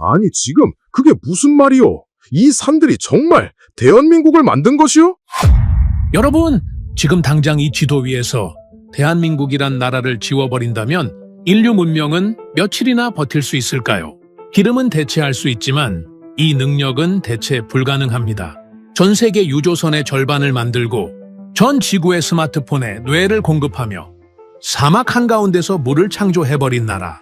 아니, 지금 그게 무슨 말이오? 이 산들이 정말 대한민국을 만든 것이오? 여러분, 지금 당장 이 지도 위에서 대한민국이란 나라를 지워버린다면 인류 문명은 며칠이나 버틸 수 있을까요? 기름은 대체할 수 있지만 이 능력은 대체 불가능합니다. 전 세계 유조선의 절반을 만들고 전 지구의 스마트폰에 뇌를 공급하며 사막 한가운데서 물을 창조해버린 나라.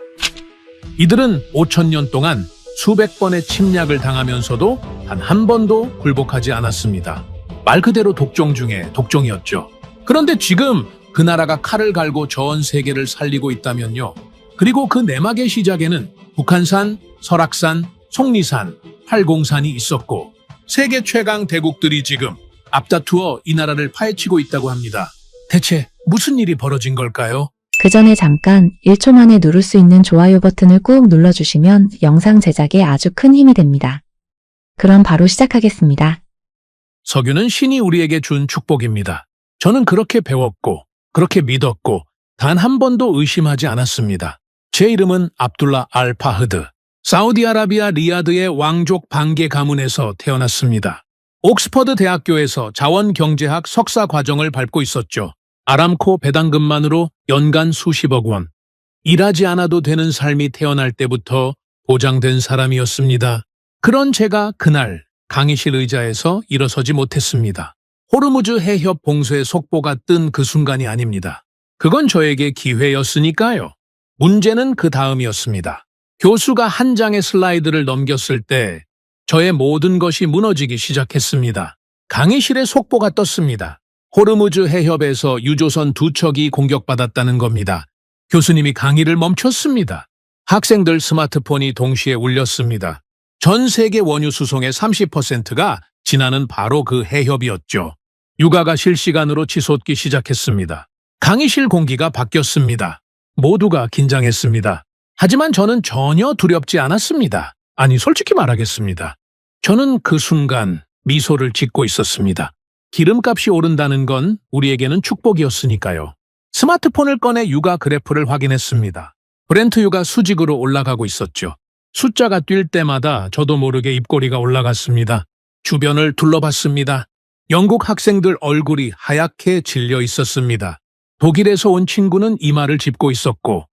이들은 5,000년 동안 수백 번의 침략을 당하면서도 단 한 번도 굴복하지 않았습니다. 말 그대로 독종 중에 독종이었죠. 그런데 지금 그 나라가 칼을 갈고 전 세계를 살리고 있다면요. 그리고 그 내막의 시작에는 북한산, 설악산, 속리산, 팔공산이 있었고 세계 최강 대국들이 지금 앞다투어 이 나라를 파헤치고 있다고 합니다. 대체 무슨 일이 벌어진 걸까요? 그 전에 잠깐 1초 만에 누를 수 있는 좋아요 버튼을 꾹 눌러주시면 영상 제작에 아주 큰 힘이 됩니다. 그럼 바로 시작하겠습니다. 석유는 신이 우리에게 준 축복입니다. 저는 그렇게 배웠고 그렇게 믿었고 단 한 번도 의심하지 않았습니다. 제 이름은 압둘라 알 파흐드. 사우디아라비아 리야드의 왕족 반개 가문에서 태어났습니다. 옥스퍼드 대학교에서 자원경제학 석사 과정을 밟고 있었죠. 아람코 배당금만으로 연간 수십억 원. 일하지 않아도 되는 삶이 태어날 때부터 보장된 사람이었습니다. 그런 제가 그날 강의실 의자에서 일어서지 못했습니다. 호르무즈 해협 봉쇄 속보가 뜬 그 순간이 아닙니다. 그건 저에게 기회였으니까요. 문제는 그 다음이었습니다. 교수가 한 장의 슬라이드를 넘겼을 때 저의 모든 것이 무너지기 시작했습니다. 강의실에 속보가 떴습니다. 호르무즈 해협에서 유조선 2척이 공격받았다는 겁니다. 교수님이 강의를 멈췄습니다. 학생들 스마트폰이 동시에 울렸습니다. 전 세계 원유 수송의 30%가 지나는 바로 그 해협이었죠. 육아가 실시간으로 치솟기 시작했습니다. 강의실 공기가 바뀌었습니다. 모두가 긴장했습니다. 하지만 저는 전혀 두렵지 않았습니다. 아니, 솔직히 말하겠습니다. 저는 그 순간 미소를 짓고 있었습니다. 기름값이 오른다는 건 우리에게는 축복이었으니까요. 스마트폰을 꺼내 유가 그래프를 확인했습니다. 브렌트 유가 수직으로 올라가고 있었죠. 숫자가 뛸 때마다 저도 모르게 입꼬리가 올라갔습니다. 주변을 둘러봤습니다. 영국 학생들 얼굴이 하얗게 질려 있었습니다. 독일에서 온 친구는 이마를 짚고 있었고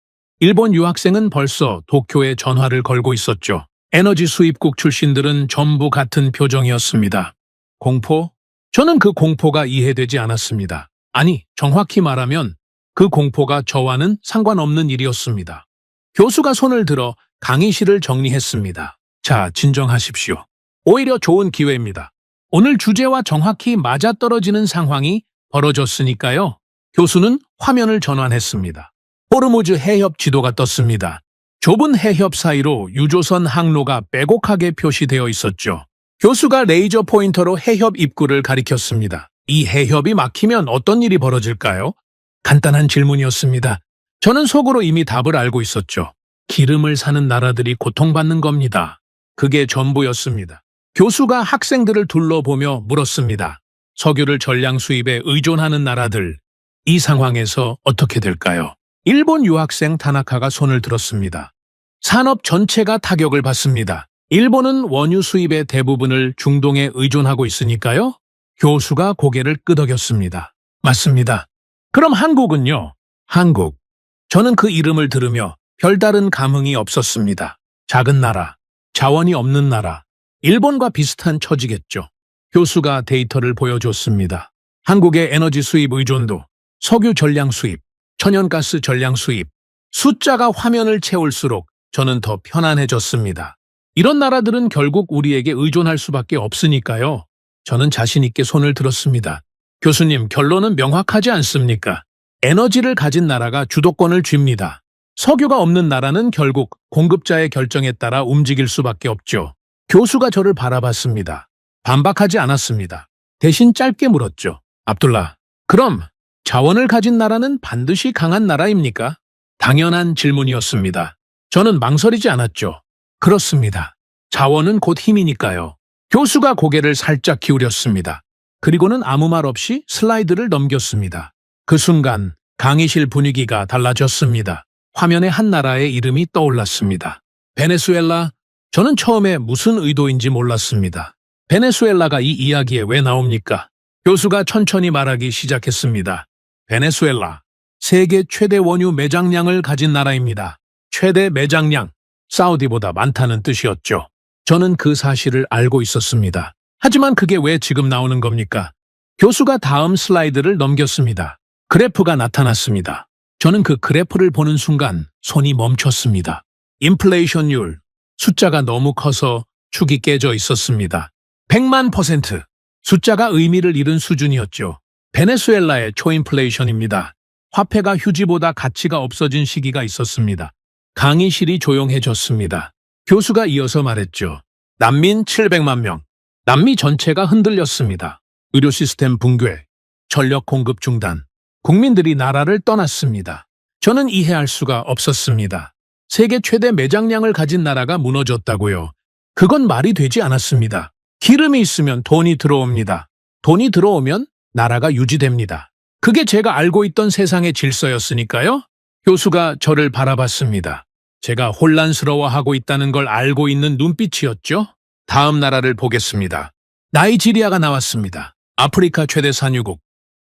일본 유학생은 벌써 도쿄에 전화를 걸고 있었죠. 에너지 수입국 출신들은 전부 같은 표정이었습니다. 공포? 저는 그 공포가 이해되지 않았습니다. 아니, 정확히 말하면 그 공포가 저와는 상관없는 일이었습니다. 교수가 손을 들어 강의실을 정리했습니다. 자, 진정하십시오. 오히려 좋은 기회입니다. 오늘 주제와 정확히 맞아떨어지는 상황이 벌어졌으니까요. 교수는 화면을 전환했습니다. 호르무즈 해협 지도가 떴습니다. 좁은 해협 사이로 유조선 항로가 빼곡하게 표시되어 있었죠. 교수가 레이저 포인터로 해협 입구를 가리켰습니다. 이 해협이 막히면 어떤 일이 벌어질까요? 간단한 질문이었습니다. 저는 속으로 이미 답을 알고 있었죠. 기름을 사는 나라들이 고통받는 겁니다. 그게 전부였습니다. 교수가 학생들을 둘러보며 물었습니다. 석유를 전량 수입에 의존하는 나라들, 이 상황에서 어떻게 될까요? 일본 유학생 타나카가 손을 들었습니다. 산업 전체가 타격을 받습니다. 일본은 원유 수입의 대부분을 중동에 의존하고 있으니까요. 교수가 고개를 끄덕였습니다. 맞습니다. 그럼 한국은요? 한국. 저는 그 이름을 들으며 별다른 감흥이 없었습니다. 작은 나라, 자원이 없는 나라, 일본과 비슷한 처지겠죠. 교수가 데이터를 보여줬습니다. 한국의 에너지 수입 의존도, 석유 전량 수입, 천연가스 전량 수입, 숫자가 화면을 채울수록 저는 더 편안해졌습니다. 이런 나라들은 결국 우리에게 의존할 수밖에 없으니까요. 저는 자신 있게 손을 들었습니다. 교수님, 결론은 명확하지 않습니까? 에너지를 가진 나라가 주도권을 쥡니다. 석유가 없는 나라는 결국 공급자의 결정에 따라 움직일 수밖에 없죠. 교수가 저를 바라봤습니다. 반박하지 않았습니다. 대신 짧게 물었죠. 압둘라, 그럼 자원을 가진 나라는 반드시 강한 나라입니까? 당연한 질문이었습니다. 저는 망설이지 않았죠. 그렇습니다. 자원은 곧 힘이니까요. 교수가 고개를 살짝 기울였습니다. 그리고는 아무 말 없이 슬라이드를 넘겼습니다. 그 순간 강의실 분위기가 달라졌습니다. 화면에 한 나라의 이름이 떠올랐습니다. 베네수엘라, 저는 처음에 무슨 의도인지 몰랐습니다. 베네수엘라가 이 이야기에 왜 나옵니까? 교수가 천천히 말하기 시작했습니다. 베네수엘라, 세계 최대 원유 매장량을 가진 나라입니다. 최대 매장량, 사우디보다 많다는 뜻이었죠. 저는 그 사실을 알고 있었습니다. 하지만 그게 왜 지금 나오는 겁니까? 교수가 다음 슬라이드를 넘겼습니다. 그래프가 나타났습니다. 저는 그 그래프를 보는 순간 손이 멈췄습니다. 인플레이션율, 숫자가 너무 커서 축이 깨져 있었습니다. 100만%. 숫자가 의미를 잃은 수준이었죠. 베네수엘라의 초인플레이션입니다. 화폐가 휴지보다 가치가 없어진 시기가 있었습니다. 강의실이 조용해졌습니다. 교수가 이어서 말했죠. 난민 700만 명. 남미 전체가 흔들렸습니다. 의료 시스템 붕괴, 전력 공급 중단. 국민들이 나라를 떠났습니다. 저는 이해할 수가 없었습니다. 세계 최대 매장량을 가진 나라가 무너졌다고요. 그건 말이 되지 않았습니다. 기름이 있으면 돈이 들어옵니다. 돈이 들어오면 나라가 유지됩니다. 그게 제가 알고 있던 세상의 질서였으니까요. 교수가 저를 바라봤습니다. 제가 혼란스러워하고 있다는 걸 알고 있는 눈빛이었죠. 다음 나라를 보겠습니다. 나이지리아가 나왔습니다. 아프리카 최대 산유국.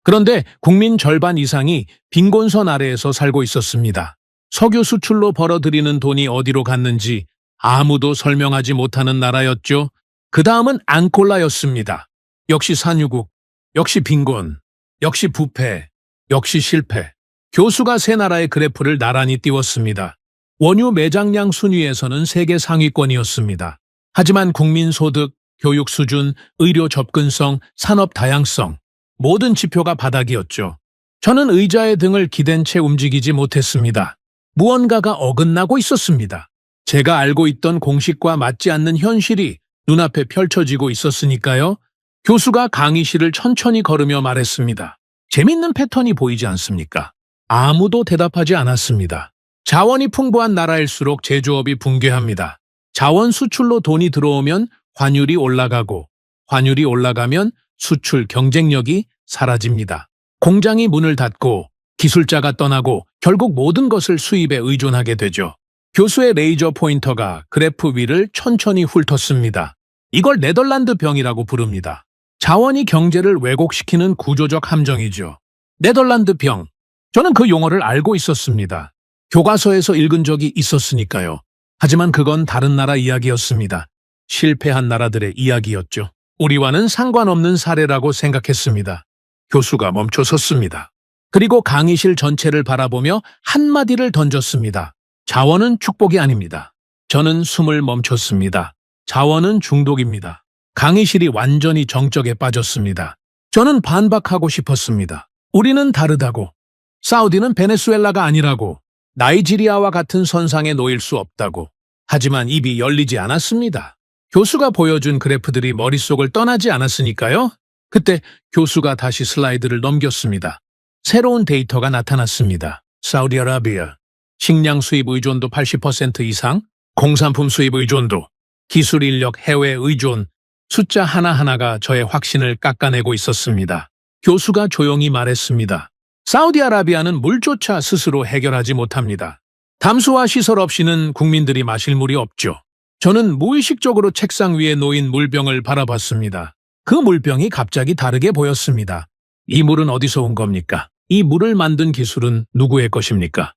그런데 국민 절반 이상이 빈곤선 아래에서 살고 있었습니다. 석유 수출로 벌어들이는 돈이 어디로 갔는지 아무도 설명하지 못하는 나라였죠. 그 다음은 앙골라였습니다. 역시 산유국, 역시 빈곤, 역시 부패, 역시 실패. 교수가 세 나라의 그래프를 나란히 띄웠습니다. 원유 매장량 순위에서는 세계 상위권이었습니다. 하지만 국민 소득, 교육 수준, 의료 접근성, 산업 다양성, 모든 지표가 바닥이었죠. 저는 의자의 등을 기댄 채 움직이지 못했습니다. 무언가가 어긋나고 있었습니다. 제가 알고 있던 공식과 맞지 않는 현실이 눈앞에 펼쳐지고 있었으니까요. 교수가 강의실을 천천히 걸으며 말했습니다. 재밌는 패턴이 보이지 않습니까? 아무도 대답하지 않았습니다. 자원이 풍부한 나라일수록 제조업이 붕괴합니다. 자원 수출로 돈이 들어오면 환율이 올라가고, 환율이 올라가면 수출 경쟁력이 사라집니다. 공장이 문을 닫고 기술자가 떠나고 결국 모든 것을 수입에 의존하게 되죠. 교수의 레이저 포인터가 그래프 위를 천천히 훑었습니다. 이걸 네덜란드 병이라고 부릅니다. 자원이 경제를 왜곡시키는 구조적 함정이죠. 네덜란드 병. 저는 그 용어를 알고 있었습니다. 교과서에서 읽은 적이 있었으니까요. 하지만 그건 다른 나라 이야기였습니다. 실패한 나라들의 이야기였죠. 우리와는 상관없는 사례라고 생각했습니다. 교수가 멈춰섰습니다. 그리고 강의실 전체를 바라보며 한마디를 던졌습니다. 자원은 축복이 아닙니다. 저는 숨을 멈췄습니다. 자원은 중독입니다. 강의실이 완전히 정적에 빠졌습니다. 저는 반박하고 싶었습니다. 우리는 다르다고. 사우디는 베네수엘라가 아니라고. 나이지리아와 같은 선상에 놓일 수 없다고. 하지만 입이 열리지 않았습니다. 교수가 보여준 그래프들이 머릿속을 떠나지 않았으니까요. 그때 교수가 다시 슬라이드를 넘겼습니다. 새로운 데이터가 나타났습니다. 사우디아라비아, 식량 수입 의존도 80% 이상, 공산품 수입 의존도, 기술 인력 해외 의존, 숫자 하나하나가 저의 확신을 깎아내고 있었습니다. 교수가 조용히 말했습니다. 사우디아라비아는 물조차 스스로 해결하지 못합니다. 담수화 시설 없이는 국민들이 마실 물이 없죠. 저는 무의식적으로 책상 위에 놓인 물병을 바라봤습니다. 그 물병이 갑자기 다르게 보였습니다. 이 물은 어디서 온 겁니까? 이 물을 만든 기술은 누구의 것입니까?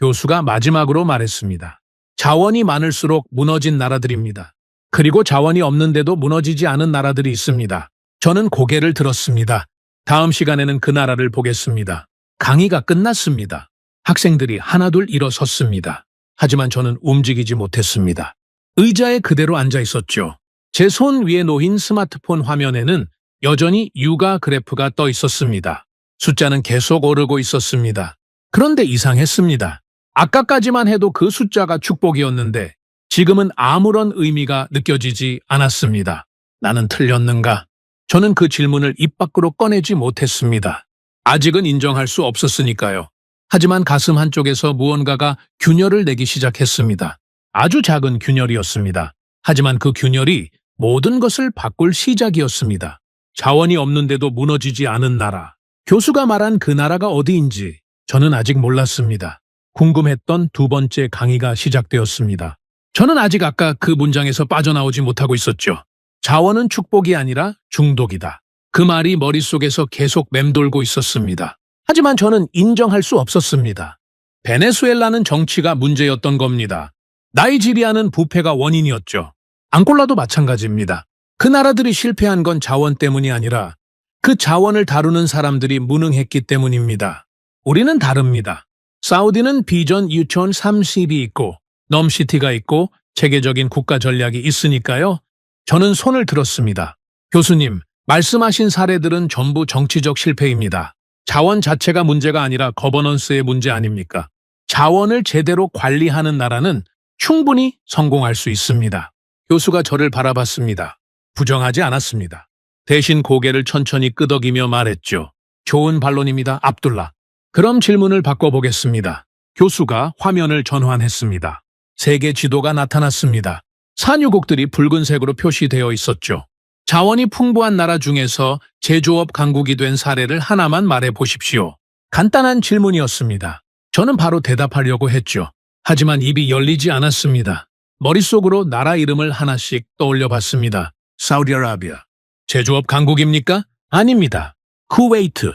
교수가 마지막으로 말했습니다. 자원이 많을수록 무너진 나라들입니다. 그리고 자원이 없는데도 무너지지 않은 나라들이 있습니다. 저는 고개를 들었습니다. 다음 시간에는 그 나라를 보겠습니다. 강의가 끝났습니다. 학생들이 하나둘 일어섰습니다. 하지만 저는 움직이지 못했습니다. 의자에 그대로 앉아 있었죠. 제 손 위에 놓인 스마트폰 화면에는 여전히 육아 그래프가 떠 있었습니다. 숫자는 계속 오르고 있었습니다. 그런데 이상했습니다. 아까까지만 해도 그 숫자가 축복이었는데 지금은 아무런 의미가 느껴지지 않았습니다. 나는 틀렸는가? 저는 그 질문을 입 밖으로 꺼내지 못했습니다. 아직은 인정할 수 없었으니까요. 하지만 가슴 한쪽에서 무언가가 균열을 내기 시작했습니다. 아주 작은 균열이었습니다. 하지만 그 균열이 모든 것을 바꿀 시작이었습니다. 자원이 없는데도 무너지지 않은 나라. 교수가 말한 그 나라가 어디인지 저는 아직 몰랐습니다. 궁금했던 두 번째 강의가 시작되었습니다. 저는 아직 아까 그 문장에서 빠져나오지 못하고 있었죠. 자원은 축복이 아니라 중독이다. 그 말이 머릿속에서 계속 맴돌고 있었습니다. 하지만 저는 인정할 수 없었습니다. 베네수엘라는 정치가 문제였던 겁니다. 나이지리아는 부패가 원인이었죠. 앙골라도 마찬가지입니다. 그 나라들이 실패한 건 자원 때문이 아니라 그 자원을 다루는 사람들이 무능했기 때문입니다. 우리는 다릅니다. 사우디는 비전 2030이 있고 넘시티가 있고 체계적인 국가 전략이 있으니까요. 저는 손을 들었습니다. 교수님, 말씀하신 사례들은 전부 정치적 실패입니다. 자원 자체가 문제가 아니라 거버넌스의 문제 아닙니까? 자원을 제대로 관리하는 나라는 충분히 성공할 수 있습니다. 교수가 저를 바라봤습니다. 부정하지 않았습니다. 대신 고개를 천천히 끄덕이며 말했죠. 좋은 반론입니다, 압둘라. 그럼 질문을 바꿔보겠습니다. 교수가 화면을 전환했습니다. 세계 지도가 나타났습니다. 산유국들이 붉은색으로 표시되어 있었죠. 자원이 풍부한 나라 중에서 제조업 강국이 된 사례를 하나만 말해 보십시오. 간단한 질문이었습니다. 저는 바로 대답하려고 했죠. 하지만 입이 열리지 않았습니다. 머릿속으로 나라 이름을 하나씩 떠올려 봤습니다. 사우디아라비아. 제조업 강국입니까? 아닙니다. 쿠웨이트.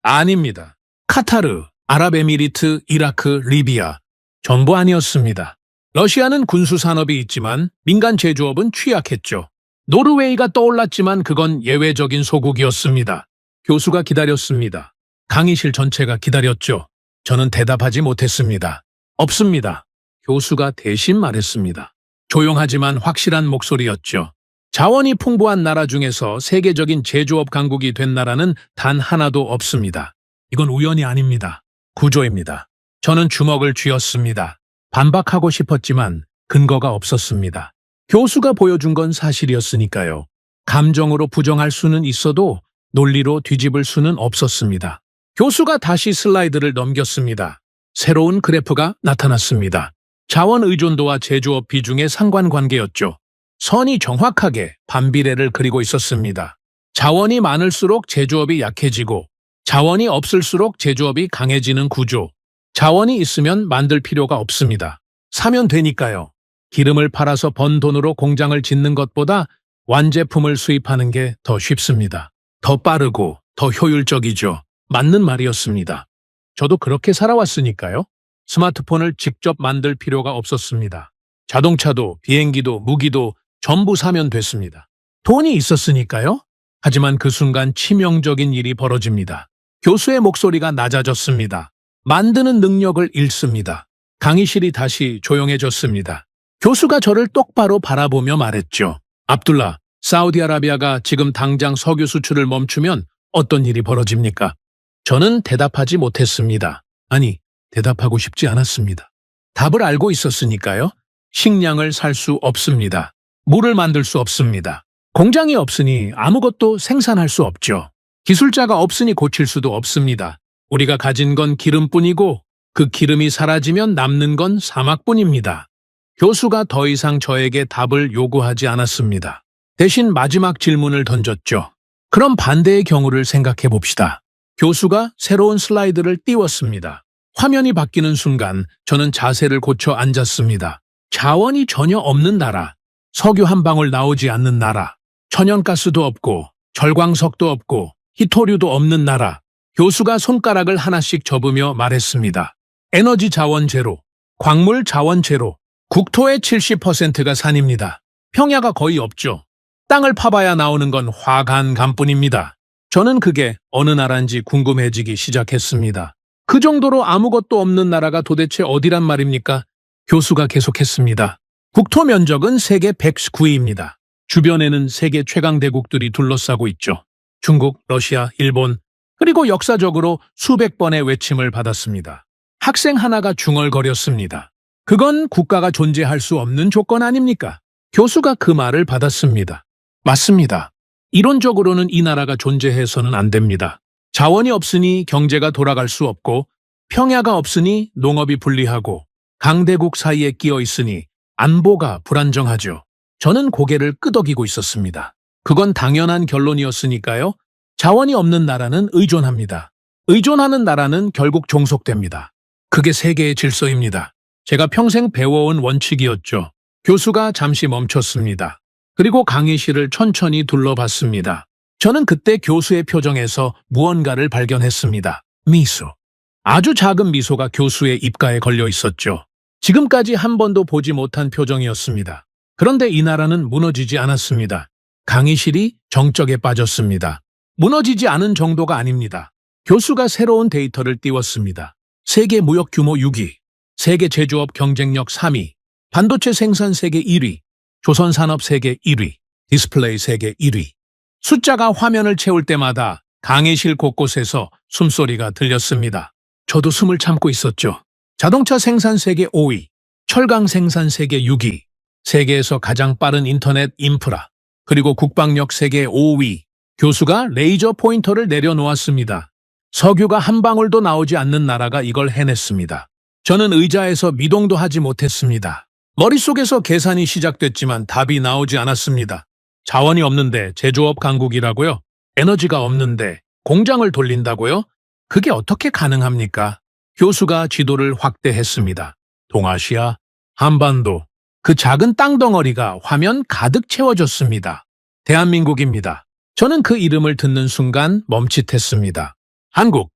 아닙니다. 카타르, 아랍에미리트, 이라크, 리비아. 전부 아니었습니다. 러시아는 군수 산업이 있지만 민간 제조업은 취약했죠. 노르웨이가 떠올랐지만 그건 예외적인 소국이었습니다. 교수가 기다렸습니다. 강의실 전체가 기다렸죠. 저는 대답하지 못했습니다. 없습니다. 교수가 대신 말했습니다. 조용하지만 확실한 목소리였죠. 자원이 풍부한 나라 중에서 세계적인 제조업 강국이 된 나라는 단 하나도 없습니다. 이건 우연이 아닙니다. 구조입니다. 저는 주먹을 쥐었습니다. 반박하고 싶었지만 근거가 없었습니다. 교수가 보여준 건 사실이었으니까요. 감정으로 부정할 수는 있어도 논리로 뒤집을 수는 없었습니다. 교수가 다시 슬라이드를 넘겼습니다. 새로운 그래프가 나타났습니다. 자원 의존도와 제조업 비중의 상관관계였죠. 선이 정확하게 반비례를 그리고 있었습니다. 자원이 많을수록 제조업이 약해지고 자원이 없을수록 제조업이 강해지는 구조. 자원이 있으면 만들 필요가 없습니다. 사면 되니까요. 기름을 팔아서 번 돈으로 공장을 짓는 것보다 완제품을 수입하는 게 더 쉽습니다. 더 빠르고 더 효율적이죠. 맞는 말이었습니다. 저도 그렇게 살아왔으니까요. 스마트폰을 직접 만들 필요가 없었습니다. 자동차도 비행기도 무기도 전부 사면 됐습니다. 돈이 있었으니까요. 하지만 그 순간 치명적인 일이 벌어집니다. 교수의 목소리가 낮아졌습니다. 만드는 능력을 잃습니다. 강의실이 다시 조용해졌습니다. 교수가 저를 똑바로 바라보며 말했죠. 압둘라, 사우디아라비아가 지금 당장 석유 수출을 멈추면 어떤 일이 벌어집니까? 저는 대답하지 못했습니다. 아니, 대답하고 싶지 않았습니다. 답을 알고 있었으니까요. 식량을 살 수 없습니다. 물을 만들 수 없습니다. 공장이 없으니 아무것도 생산할 수 없죠. 기술자가 없으니 고칠 수도 없습니다. 우리가 가진 건 기름뿐이고 그 기름이 사라지면 남는 건 사막뿐입니다. 교수가 더 이상 저에게 답을 요구하지 않았습니다. 대신 마지막 질문을 던졌죠. 그럼 반대의 경우를 생각해 봅시다. 교수가 새로운 슬라이드를 띄웠습니다. 화면이 바뀌는 순간 저는 자세를 고쳐 앉았습니다. 자원이 전혀 없는 나라, 석유 한 방울 나오지 않는 나라, 천연가스도 없고 절광석도 없고 히토류도 없는 나라. 교수가 손가락을 하나씩 접으며 말했습니다. 에너지 자원 제로, 광물 자원 제로, 국토의 70%가 산입니다. 평야가 거의 없죠. 땅을 파봐야 나오는 건 화간감뿐입니다. 저는 그게 어느 나라인지 궁금해지기 시작했습니다. 그 정도로 아무것도 없는 나라가 도대체 어디란 말입니까? 교수가 계속했습니다. 국토 면적은 세계 109위입니다. 주변에는 세계 최강 대국들이 둘러싸고 있죠. 중국, 러시아, 일본, 그리고 역사적으로 수백 번의 외침을 받았습니다. 학생 하나가 중얼거렸습니다. 그건 국가가 존재할 수 없는 조건 아닙니까? 교수가 그 말을 받았습니다. 맞습니다. 이론적으로는 이 나라가 존재해서는 안 됩니다. 자원이 없으니 경제가 돌아갈 수 없고 평야가 없으니 농업이 불리하고 강대국 사이에 끼어 있으니 안보가 불안정하죠. 저는 고개를 끄덕이고 있었습니다. 그건 당연한 결론이었으니까요. 자원이 없는 나라는 의존합니다. 의존하는 나라는 결국 종속됩니다. 그게 세계의 질서입니다. 제가 평생 배워온 원칙이었죠. 교수가 잠시 멈췄습니다. 그리고 강의실을 천천히 둘러봤습니다. 저는 그때 교수의 표정에서 무언가를 발견했습니다. 미소. 아주 작은 미소가 교수의 입가에 걸려 있었죠. 지금까지 한 번도 보지 못한 표정이었습니다. 그런데 이 나라는 무너지지 않았습니다. 강의실이 정적에 빠졌습니다. 무너지지 않은 정도가 아닙니다. 교수가 새로운 데이터를 띄웠습니다. 세계 무역 규모 6위, 세계 제조업 경쟁력 3위, 반도체 생산 세계 1위, 조선 산업 세계 1위, 디스플레이 세계 1위. 숫자가 화면을 채울 때마다 강의실 곳곳에서 숨소리가 들렸습니다. 저도 숨을 참고 있었죠. 자동차 생산 세계 5위, 철강 생산 세계 6위, 세계에서 가장 빠른 인터넷 인프라, 그리고 국방력 세계 5위. 교수가 레이저 포인터를 내려놓았습니다. 석유가 한 방울도 나오지 않는 나라가 이걸 해냈습니다. 저는 의자에서 미동도 하지 못했습니다. 머릿속에서 계산이 시작됐지만 답이 나오지 않았습니다. 자원이 없는데 제조업 강국이라고요? 에너지가 없는데 공장을 돌린다고요? 그게 어떻게 가능합니까? 교수가 지도를 확대했습니다. 동아시아, 한반도, 그 작은 땅덩어리가 화면 가득 채워졌습니다. 대한민국입니다. 저는 그 이름을 듣는 순간 멈칫했습니다. 한국.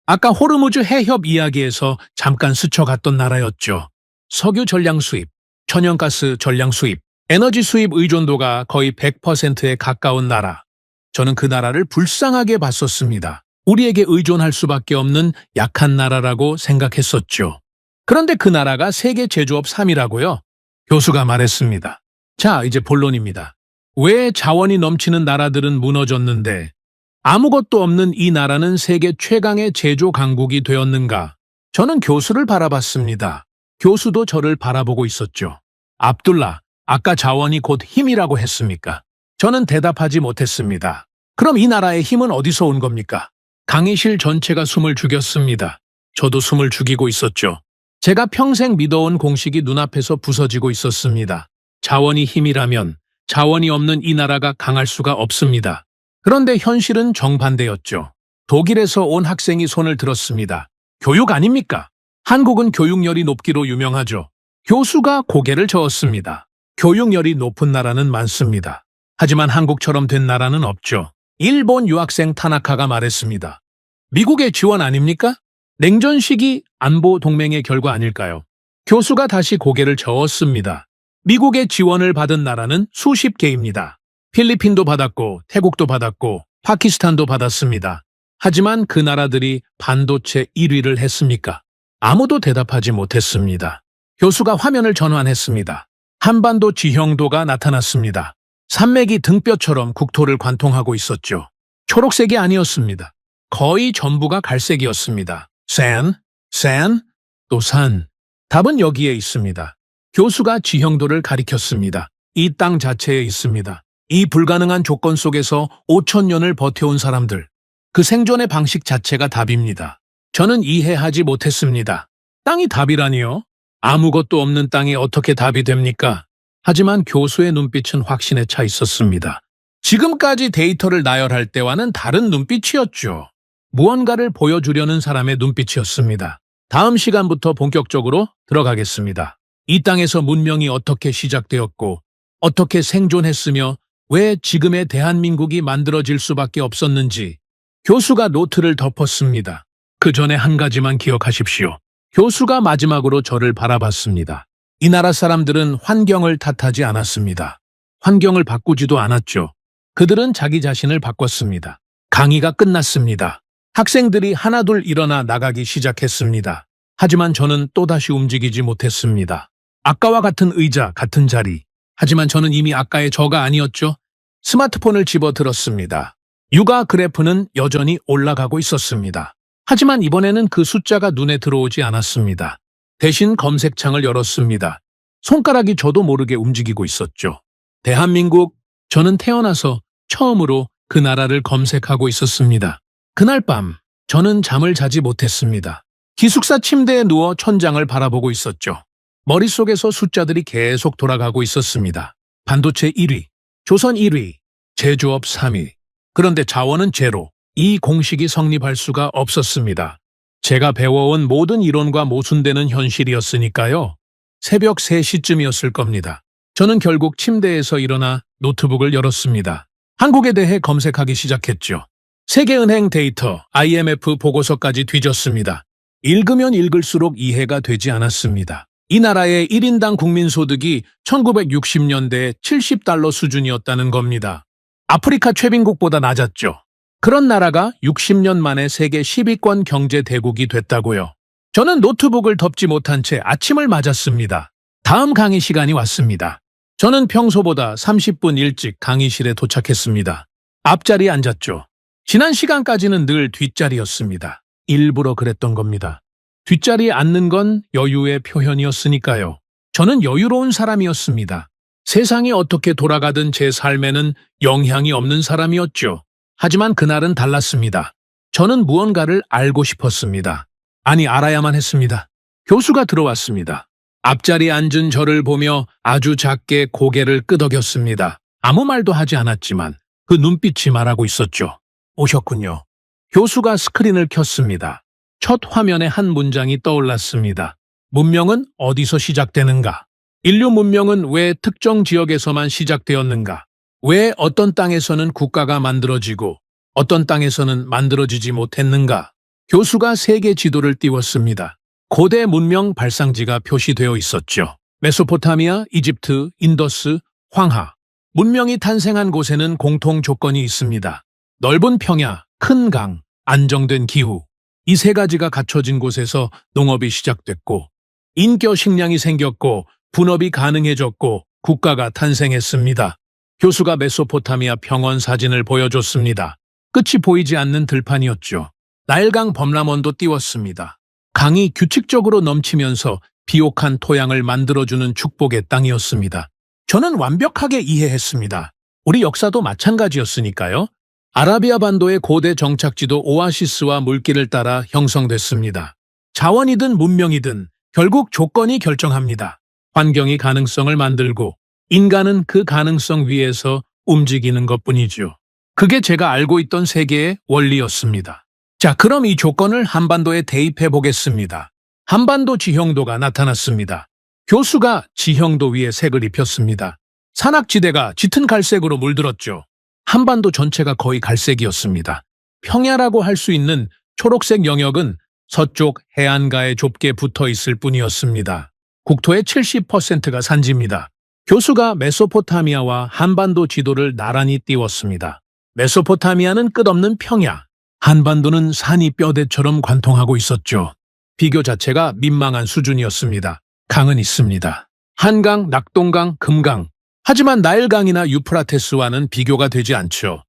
아까 호르무즈 해협 이야기에서 잠깐 스쳐갔던 나라였죠. 석유 전량 수입, 천연가스 전량 수입, 에너지 수입 의존도가 거의 100%에 가까운 나라. 저는 그 나라를 불쌍하게 봤었습니다. 우리에게 의존할 수밖에 없는 약한 나라라고 생각했었죠. 그런데 그 나라가 세계 제조업 3위라고요? 교수가 말했습니다. 자, 이제 본론입니다. 왜 자원이 넘치는 나라들은 무너졌는데 아무것도 없는 이 나라는 세계 최강의 제조 강국이 되었는가? 저는 교수를 바라봤습니다. 교수도 저를 바라보고 있었죠. 압둘라, 아까 자원이 곧 힘이라고 했습니까? 저는 대답하지 못했습니다. 그럼 이 나라의 힘은 어디서 온 겁니까? 강의실 전체가 숨을 죽였습니다. 저도 숨을 죽이고 있었죠. 제가 평생 믿어온 공식이 눈앞에서 부서지고 있었습니다. 자원이 힘이라면 자원이 없는 이 나라가 강할 수가 없습니다. 그런데 현실은 정반대였죠. 독일에서 온 학생이 손을 들었습니다. 교육 아닙니까? 한국은 교육열이 높기로 유명하죠. 교수가 고개를 저었습니다. 교육열이 높은 나라는 많습니다. 하지만 한국처럼 된 나라는 없죠. 일본 유학생 타나카가 말했습니다. 미국의 지원 아닙니까? 냉전 시기 안보 동맹의 결과 아닐까요? 교수가 다시 고개를 저었습니다. 미국의 지원을 받은 나라는 수십 개입니다. 필리핀도 받았고 태국도 받았고 파키스탄도 받았습니다. 하지만 그 나라들이 반도체 1위를 했습니까? 아무도 대답하지 못했습니다. 교수가 화면을 전환했습니다. 한반도 지형도가 나타났습니다. 산맥이 등뼈처럼 국토를 관통하고 있었죠. 초록색이 아니었습니다. 거의 전부가 갈색이었습니다. 산, 또 산. 답은 여기에 있습니다. 교수가 지형도를 가리켰습니다. 이 땅 자체에 있습니다. 이 불가능한 조건 속에서 5,000년을 버텨온 사람들. 그 생존의 방식 자체가 답입니다. 저는 이해하지 못했습니다. 땅이 답이라니요? 아무것도 없는 땅이 어떻게 답이 됩니까? 하지만 교수의 눈빛은 확신에 차 있었습니다. 지금까지 데이터를 나열할 때와는 다른 눈빛이었죠. 무언가를 보여주려는 사람의 눈빛이었습니다. 다음 시간부터 본격적으로 들어가겠습니다. 이 땅에서 문명이 어떻게 시작되었고 어떻게 생존했으며 왜 지금의 대한민국이 만들어질 수밖에 없었는지 교수가 노트를 덮었습니다. 그 전에 한 가지만 기억하십시오. 교수가 마지막으로 저를 바라봤습니다. 이 나라 사람들은 환경을 탓하지 않았습니다. 환경을 바꾸지도 않았죠. 그들은 자기 자신을 바꿨습니다. 강의가 끝났습니다. 학생들이 하나둘 일어나 나가기 시작했습니다. 하지만 저는 또다시 움직이지 못했습니다. 아까와 같은 의자, 같은 자리. 하지만 저는 이미 아까의 저가 아니었죠. 스마트폰을 집어들었습니다. 육아 그래프는 여전히 올라가고 있었습니다. 하지만 이번에는 그 숫자가 눈에 들어오지 않았습니다. 대신 검색창을 열었습니다. 손가락이 저도 모르게 움직이고 있었죠. 대한민국, 저는 태어나서 처음으로 그 나라를 검색하고 있었습니다. 그날 밤, 저는 잠을 자지 못했습니다. 기숙사 침대에 누워 천장을 바라보고 있었죠. 머릿속에서 숫자들이 계속 돌아가고 있었습니다. 반도체 1위, 조선 1위, 제조업 3위. 그런데 자원은 제로. 이 공식이 성립할 수가 없었습니다. 제가 배워온 모든 이론과 모순되는 현실이었으니까요. 새벽 3시쯤이었을 겁니다. 저는 결국 침대에서 일어나 노트북을 열었습니다. 한국에 대해 검색하기 시작했죠. 세계은행 데이터, IMF 보고서까지 뒤졌습니다. 읽으면 읽을수록 이해가 되지 않았습니다. 이 나라의 1인당 국민소득이 1960년대 70달러 수준이었다는 겁니다. 아프리카 최빈국보다 낮았죠. 그런 나라가 60년 만에 세계 10위권 경제 대국이 됐다고요. 저는 노트북을 덮지 못한 채 아침을 맞았습니다. 다음 강의 시간이 왔습니다. 저는 평소보다 30분 일찍 강의실에 도착했습니다. 앞자리에 앉았죠. 지난 시간까지는 늘 뒷자리였습니다. 일부러 그랬던 겁니다. 뒷자리에 앉는 건 여유의 표현이었으니까요. 저는 여유로운 사람이었습니다. 세상이 어떻게 돌아가든 제 삶에는 영향이 없는 사람이었죠. 하지만 그날은 달랐습니다. 저는 무언가를 알고 싶었습니다. 아니, 알아야만 했습니다. 교수가 들어왔습니다. 앞자리에 앉은 저를 보며 아주 작게 고개를 끄덕였습니다. 아무 말도 하지 않았지만 그 눈빛이 말하고 있었죠. 오셨군요. 교수가 스크린을 켰습니다. 첫 화면에 한 문장이 떠올랐습니다. 문명은 어디서 시작되는가? 인류 문명은 왜 특정 지역에서만 시작되었는가? 왜 어떤 땅에서는 국가가 만들어지고 어떤 땅에서는 만들어지지 못했는가? 교수가 세계 지도를 띄웠습니다. 고대 문명 발상지가 표시되어 있었죠. 메소포타미아, 이집트, 인더스, 황하. 문명이 탄생한 곳에는 공통 조건이 있습니다. 넓은 평야, 큰 강, 안정된 기후. 이 세 가지가 갖춰진 곳에서 농업이 시작됐고, 인겨 식량이 생겼고, 분업이 가능해졌고, 국가가 탄생했습니다. 교수가 메소포타미아 평원 사진을 보여줬습니다. 끝이 보이지 않는 들판이었죠. 나일강 범람원도 띄웠습니다. 강이 규칙적으로 넘치면서 비옥한 토양을 만들어주는 축복의 땅이었습니다. 저는 완벽하게 이해했습니다. 우리 역사도 마찬가지였으니까요. 아라비아 반도의 고대 정착지도 오아시스와 물길을 따라 형성됐습니다. 자원이든 문명이든 결국 조건이 결정합니다. 환경이 가능성을 만들고 인간은 그 가능성 위에서 움직이는 것뿐이죠. 그게 제가 알고 있던 세계의 원리였습니다. 자, 그럼 이 조건을 한반도에 대입해 보겠습니다. 한반도 지형도가 나타났습니다. 교수가 지형도 위에 색을 입혔습니다. 산악지대가 짙은 갈색으로 물들었죠. 한반도 전체가 거의 갈색이었습니다. 평야라고 할 수 있는 초록색 영역은 서쪽 해안가에 좁게 붙어 있을 뿐이었습니다. 국토의 70%가 산지입니다. 교수가 메소포타미아와 한반도 지도를 나란히 띄웠습니다. 메소포타미아는 끝없는 평야, 한반도는 산이 뼈대처럼 관통하고 있었죠. 비교 자체가 민망한 수준이었습니다. 강은 있습니다. 한강, 낙동강, 금강. 하지만 나일강이나 유프라테스와는 비교가 되지 않죠.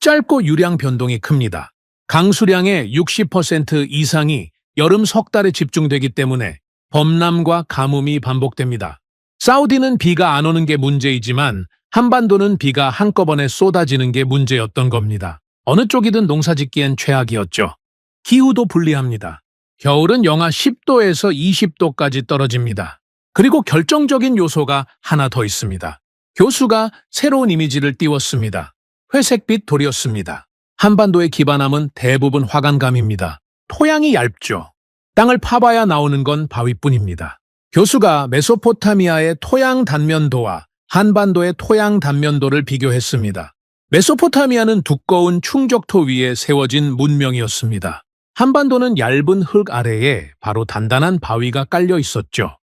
짧고 유량 변동이 큽니다. 강수량의 60% 이상이 여름 석 달에 집중되기 때문에 범람과 가뭄이 반복됩니다. 사우디는 비가 안 오는 게 문제이지만 한반도는 비가 한꺼번에 쏟아지는 게 문제였던 겁니다. 어느 쪽이든 농사짓기엔 최악이었죠. 기후도 불리합니다. 겨울은 영하 10도에서 20도까지 떨어집니다. 그리고 결정적인 요소가 하나 더 있습니다. 교수가 새로운 이미지를 띄웠습니다. 회색빛 돌이었습니다. 한반도의 기반함은 대부분 화강감입니다. 토양이 얇죠. 땅을 파봐야 나오는 건 바위뿐입니다. 교수가 메소포타미아의 토양 단면도와 한반도의 토양 단면도를 비교했습니다. 메소포타미아는 두꺼운 충적토 위에 세워진 문명이었습니다. 한반도는 얇은 흙 아래에 바로 단단한 바위가 깔려 있었죠.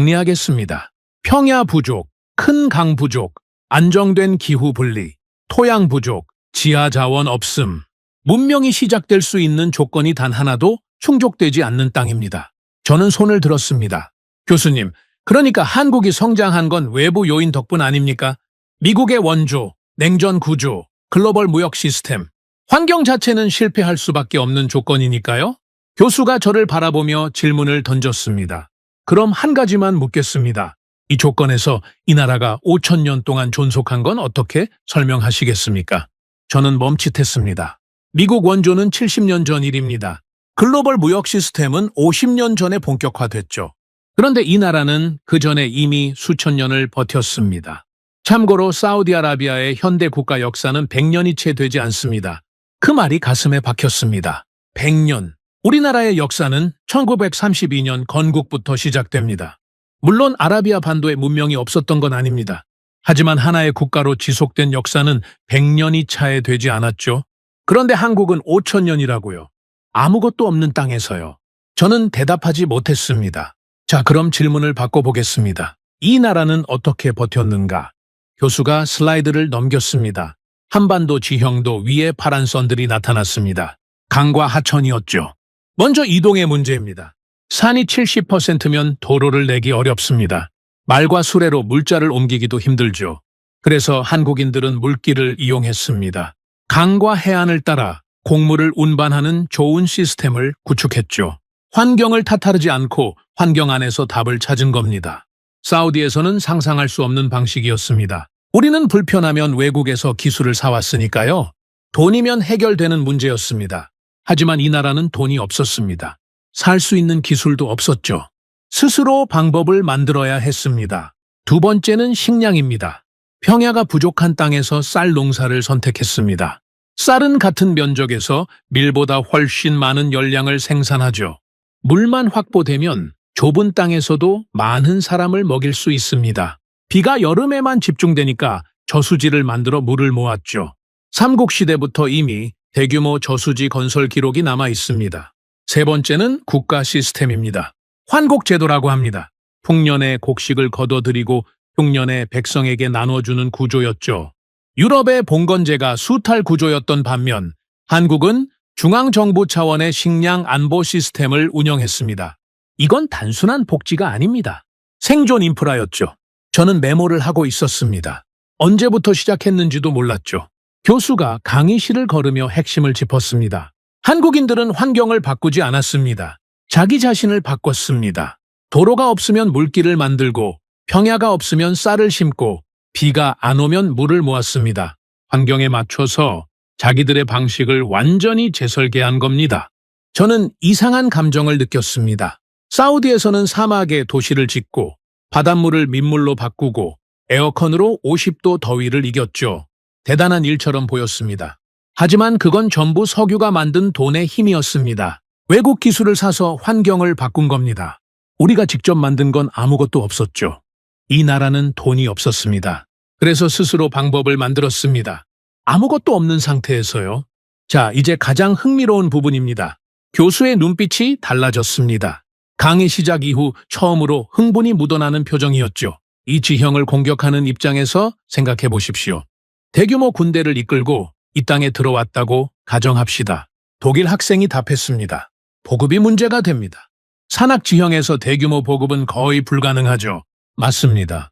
정리하겠습니다. 평야 부족, 큰 강 부족, 안정된 기후 분리, 토양 부족, 지하 자원 없음. 문명이 시작될 수 있는 조건이 단 하나도 충족되지 않는 땅입니다. 저는 손을 들었습니다. 교수님, 그러니까 한국이 성장한 건 외부 요인 덕분 아닙니까? 미국의 원조, 냉전 구조, 글로벌 무역 시스템. 환경 자체는 실패할 수밖에 없는 조건이니까요. 교수가 저를 바라보며 질문을 던졌습니다. 그럼 한 가지만 묻겠습니다. 이 조건에서 이 나라가 5,000년 동안 존속한 건 어떻게 설명하시겠습니까? 저는 멈칫했습니다. 미국 원조는 70년 전 일입니다. 글로벌 무역 시스템은 50년 전에 본격화됐죠. 그런데 이 나라는 그 전에 이미 수천 년을 버텼습니다. 참고로 사우디아라비아의 현대 국가 역사는 100년이 채 되지 않습니다. 그 말이 가슴에 박혔습니다. 100년. 우리나라의 역사는 1932년 건국부터 시작됩니다. 물론 아라비아 반도에 문명이 없었던 건 아닙니다. 하지만 하나의 국가로 지속된 역사는 100년이 차에 되지 않았죠. 그런데 한국은 5000년이라고요. 아무것도 없는 땅에서요. 저는 대답하지 못했습니다. 자, 그럼 질문을 바꿔보겠습니다. 이 나라는 어떻게 버텼는가? 교수가 슬라이드를 넘겼습니다. 한반도 지형도 위에 파란 선들이 나타났습니다. 강과 하천이었죠. 먼저 이동의 문제입니다. 산이 70%면 도로를 내기 어렵습니다. 말과 수레로 물자를 옮기기도 힘들죠. 그래서 한국인들은 물길을 이용했습니다. 강과 해안을 따라 곡물을 운반하는 좋은 시스템을 구축했죠. 환경을 탓하지 않고 환경 안에서 답을 찾은 겁니다. 사우디에서는 상상할 수 없는 방식이었습니다. 우리는 불편하면 외국에서 기술을 사왔으니까요. 돈이면 해결되는 문제였습니다. 하지만 이 나라는 돈이 없었습니다. 살 수 있는 기술도 없었죠. 스스로 방법을 만들어야 했습니다. 두 번째는 식량입니다. 평야가 부족한 땅에서 쌀 농사를 선택했습니다. 쌀은 같은 면적에서 밀보다 훨씬 많은 열량을 생산하죠. 물만 확보되면 좁은 땅에서도 많은 사람을 먹일 수 있습니다. 비가 여름에만 집중되니까 저수지를 만들어 물을 모았죠. 삼국시대부터 이미 대규모 저수지 건설 기록이 남아 있습니다. 세 번째는 국가 시스템입니다. 환곡제도라고 합니다. 풍년에 곡식을 거둬들이고 흉년에 백성에게 나눠주는 구조였죠. 유럽의 봉건제가 수탈 구조였던 반면 한국은 중앙정부 차원의 식량 안보 시스템을 운영했습니다. 이건 단순한 복지가 아닙니다. 생존 인프라였죠. 저는 메모를 하고 있었습니다. 언제부터 시작했는지도 몰랐죠. 교수가 강의실을 걸으며 핵심을 짚었습니다. 한국인들은 환경을 바꾸지 않았습니다. 자기 자신을 바꿨습니다. 도로가 없으면 물길을 만들고 평야가 없으면 쌀을 심고 비가 안 오면 물을 모았습니다. 환경에 맞춰서 자기들의 방식을 완전히 재설계한 겁니다. 저는 이상한 감정을 느꼈습니다. 사우디에서는 사막에 도시를 짓고 바닷물을 민물로 바꾸고 에어컨으로 50도 더위를 이겼죠. 대단한 일처럼 보였습니다. 하지만 그건 전부 석유가 만든 돈의 힘이었습니다. 외국 기술을 사서 환경을 바꾼 겁니다. 우리가 직접 만든 건 아무것도 없었죠. 이 나라는 돈이 없었습니다. 그래서 스스로 방법을 만들었습니다. 아무것도 없는 상태에서요. 자, 이제 가장 흥미로운 부분입니다. 교수의 눈빛이 달라졌습니다. 강의 시작 이후 처음으로 흥분이 묻어나는 표정이었죠. 이 지형을 공격하는 입장에서 생각해 보십시오. 대규모 군대를 이끌고 이 땅에 들어왔다고 가정합시다. 독일 학생이 답했습니다. 보급이 문제가 됩니다. 산악 지형에서 대규모 보급은 거의 불가능하죠. 맞습니다.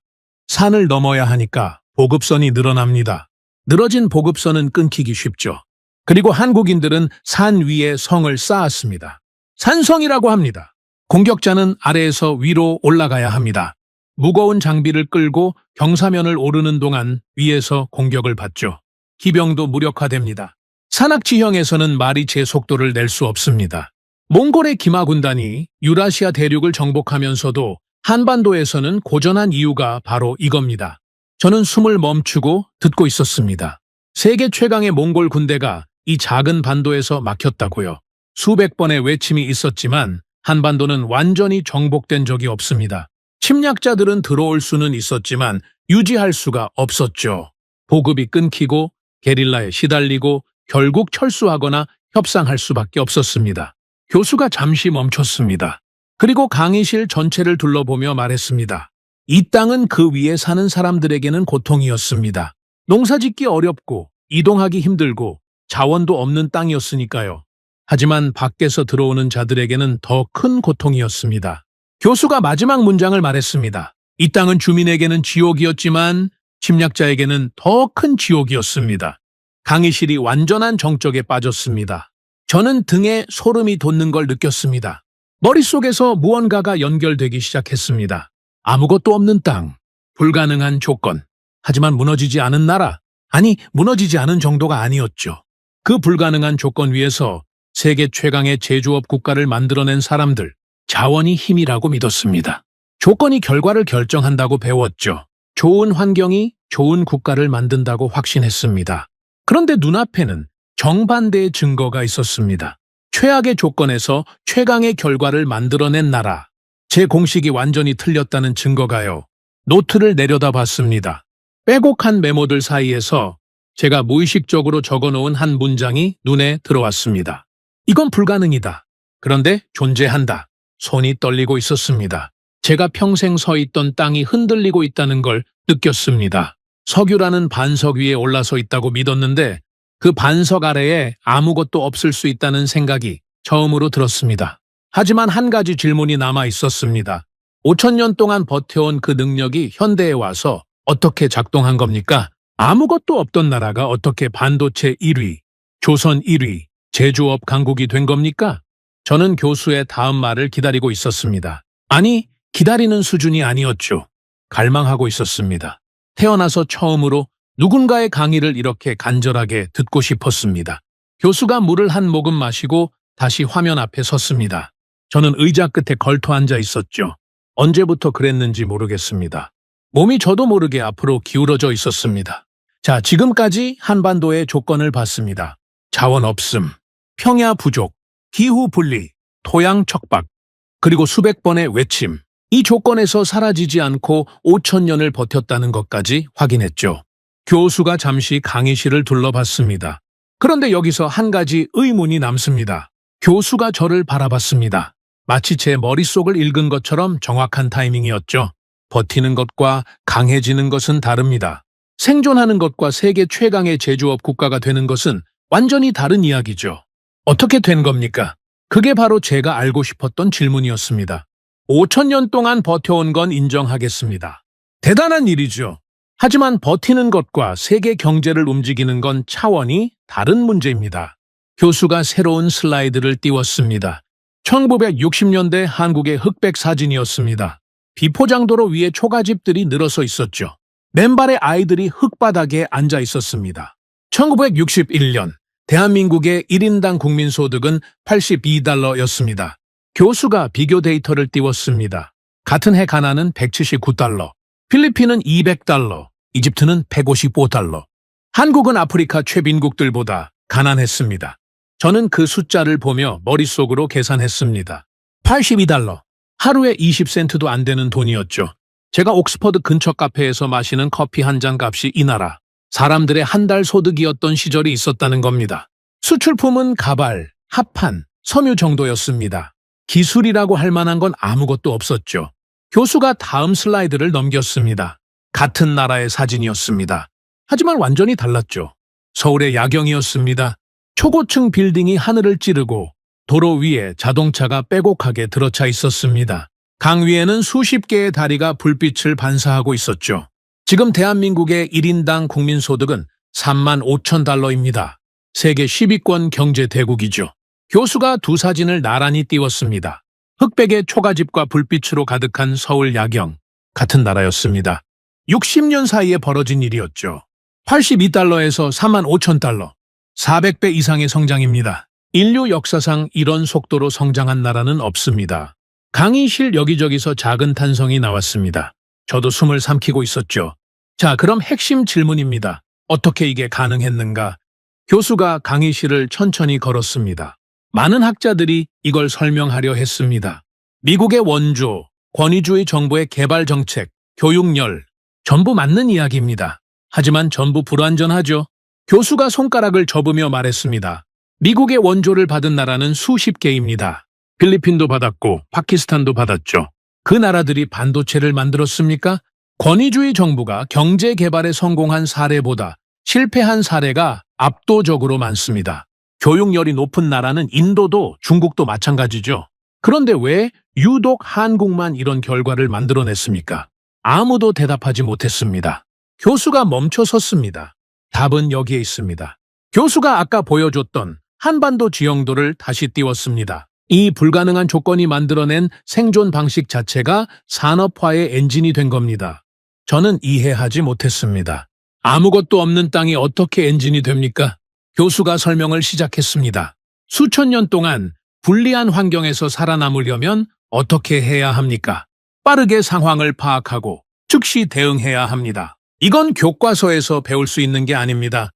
산을 넘어야 하니까 보급선이 늘어납니다. 늘어진 보급선은 끊기기 쉽죠. 그리고 한국인들은 산 위에 성을 쌓았습니다. 산성이라고 합니다. 공격자는 아래에서 위로 올라가야 합니다. 무거운 장비를 끌고 경사면을 오르는 동안 위에서 공격을 받죠. 기병도 무력화됩니다. 산악 지형에서는 말이 제 속도를 낼 수 없습니다. 몽골의 기마 군단이 유라시아 대륙을 정복하면서도 한반도에서는 고전한 이유가 바로 이겁니다. 저는 숨을 멈추고 듣고 있었습니다. 세계 최강의 몽골 군대가 이 작은 반도에서 막혔다고요. 수백 번의 외침이 있었지만 한반도는 완전히 정복된 적이 없습니다. 침략자들은 들어올 수는 있었지만 유지할 수가 없었죠. 보급이 끊기고 게릴라에 시달리고 결국 철수하거나 협상할 수밖에 없었습니다. 교수가 잠시 멈췄습니다. 그리고 강의실 전체를 둘러보며 말했습니다. 이 땅은 그 위에 사는 사람들에게는 고통이었습니다. 농사짓기 어렵고 이동하기 힘들고 자원도 없는 땅이었으니까요. 하지만 밖에서 들어오는 자들에게는 더 큰 고통이었습니다. 교수가 마지막 문장을 말했습니다. 이 땅은 주민에게는 지옥이었지만 침략자에게는 더 큰 지옥이었습니다. 강의실이 완전한 정적에 빠졌습니다. 저는 등에 소름이 돋는 걸 느꼈습니다. 머릿속에서 무언가가 연결되기 시작했습니다. 아무것도 없는 땅, 불가능한 조건, 하지만 무너지지 않은 나라, 아니 무너지지 않은 정도가 아니었죠. 그 불가능한 조건 위에서 세계 최강의 제조업 국가를 만들어낸 사람들, 자원이 힘이라고 믿었습니다. 조건이 결과를 결정한다고 배웠죠. 좋은 환경이 좋은 국가를 만든다고 확신했습니다. 그런데 눈앞에는 정반대의 증거가 있었습니다. 최악의 조건에서 최강의 결과를 만들어낸 나라, 제 공식이 완전히 틀렸다는 증거가요. 노트를 내려다 봤습니다. 빼곡한 메모들 사이에서 제가 무의식적으로 적어놓은 한 문장이 눈에 들어왔습니다. 이건 불가능이다. 그런데 존재한다. 손이 떨리고 있었습니다. 제가 평생 서 있던 땅이 흔들리고 있다는 걸 느꼈습니다. 석유라는 반석 위에 올라서 있다고 믿었는데 그 반석 아래에 아무것도 없을 수 있다는 생각이 처음으로 들었습니다. 하지만 한 가지 질문이 남아 있었습니다. 5,000년 동안 버텨온 그 능력이 현대에 와서 어떻게 작동한 겁니까? 아무것도 없던 나라가 어떻게 반도체 1위, 조선 1위, 제조업 강국이 된 겁니까? 저는 교수의 다음 말을 기다리고 있었습니다. 아니, 기다리는 수준이 아니었죠. 갈망하고 있었습니다. 태어나서 처음으로 누군가의 강의를 이렇게 간절하게 듣고 싶었습니다. 교수가 물을 한 모금 마시고 다시 화면 앞에 섰습니다. 저는 의자 끝에 걸터 앉아 있었죠. 언제부터 그랬는지 모르겠습니다. 몸이 저도 모르게 앞으로 기울어져 있었습니다. 자, 지금까지 한반도의 조건을 봤습니다. 자원 없음, 평야 부족, 기후 분리, 토양 척박, 그리고 수백 번의 외침. 이 조건에서 사라지지 않고 5,000년을 버텼다는 것까지 확인했죠. 교수가 잠시 강의실을 둘러봤습니다. 그런데 여기서 한 가지 의문이 남습니다. 교수가 저를 바라봤습니다. 마치 제 머릿속을 읽은 것처럼 정확한 타이밍이었죠. 버티는 것과 강해지는 것은 다릅니다. 생존하는 것과 세계 최강의 제조업 국가가 되는 것은 완전히 다른 이야기죠. 어떻게 된 겁니까? 그게 바로 제가 알고 싶었던 질문이었습니다. 5,000년 동안 버텨온 건 인정하겠습니다. 대단한 일이죠. 하지만 버티는 것과 세계 경제를 움직이는 건 차원이 다른 문제입니다. 교수가 새로운 슬라이드를 띄웠습니다. 1960년대 한국의 흑백 사진이었습니다. 비포장도로 위에 초가집들이 늘어서 있었죠. 맨발의 아이들이 흙바닥에 앉아 있었습니다. 1961년 대한민국의 1인당 국민소득은 $82였습니다. 교수가 비교 데이터를 띄웠습니다. 같은 해 가나는 $179, 필리핀은 $200, 이집트는 $155. 한국은 아프리카 최빈국들보다 가난했습니다. 저는 그 숫자를 보며 머릿속으로 계산했습니다. $82. 하루에 20센트도 안 되는 돈이었죠. 제가 옥스퍼드 근처 카페에서 마시는 커피 한 잔 값이 이 나라 사람들의 한 달 소득이었던 시절이 있었다는 겁니다. 수출품은 가발, 합판, 섬유 정도였습니다. 기술이라고 할 만한 건 아무것도 없었죠. 교수가 다음 슬라이드를 넘겼습니다. 같은 나라의 사진이었습니다. 하지만 완전히 달랐죠. 서울의 야경이었습니다. 초고층 빌딩이 하늘을 찌르고 도로 위에 자동차가 빼곡하게 들어차 있었습니다. 강 위에는 수십 개의 다리가 불빛을 반사하고 있었죠. 지금 대한민국의 1인당 국민소득은 $35,000입니다. 세계 10위권 경제 대국이죠. 교수가 두 사진을 나란히 띄웠습니다. 흑백의 초가집과 불빛으로 가득한 서울 야경, 같은 나라였습니다. 60년 사이에 벌어진 일이었죠. $82에서 $35,000, 400배 이상의 성장입니다. 인류 역사상 이런 속도로 성장한 나라는 없습니다. 강의실 여기저기서 작은 탄성이 나왔습니다. 저도 숨을 삼키고 있었죠. 자, 그럼 핵심 질문입니다. 어떻게 이게 가능했는가? 교수가 강의실을 천천히 걸었습니다. 많은 학자들이 이걸 설명하려 했습니다. 미국의 원조, 권위주의 정부의 개발 정책, 교육열, 전부 맞는 이야기입니다. 하지만 전부 불완전하죠. 교수가 손가락을 접으며 말했습니다. 미국의 원조를 받은 나라는 수십 개입니다. 필리핀도 받았고 파키스탄도 받았죠. 그 나라들이 반도체를 만들었습니까? 권위주의 정부가 경제 개발에 성공한 사례보다 실패한 사례가 압도적으로 많습니다. 교육열이 높은 나라는 인도도 중국도 마찬가지죠. 그런데 왜 유독 한국만 이런 결과를 만들어냈습니까? 아무도 대답하지 못했습니다. 교수가 멈춰 섰습니다. 답은 여기에 있습니다. 교수가 아까 보여줬던 한반도 지형도를 다시 띄웠습니다. 이 불가능한 조건이 만들어낸 생존 방식 자체가 산업화의 엔진이 된 겁니다. 저는 이해하지 못했습니다. 아무것도 없는 땅이 어떻게 엔진이 됩니까? 교수가 설명을 시작했습니다. 수천 년 동안 불리한 환경에서 살아남으려면 어떻게 해야 합니까? 빠르게 상황을 파악하고 즉시 대응해야 합니다. 이건 교과서에서 배울 수 있는 게 아닙니다.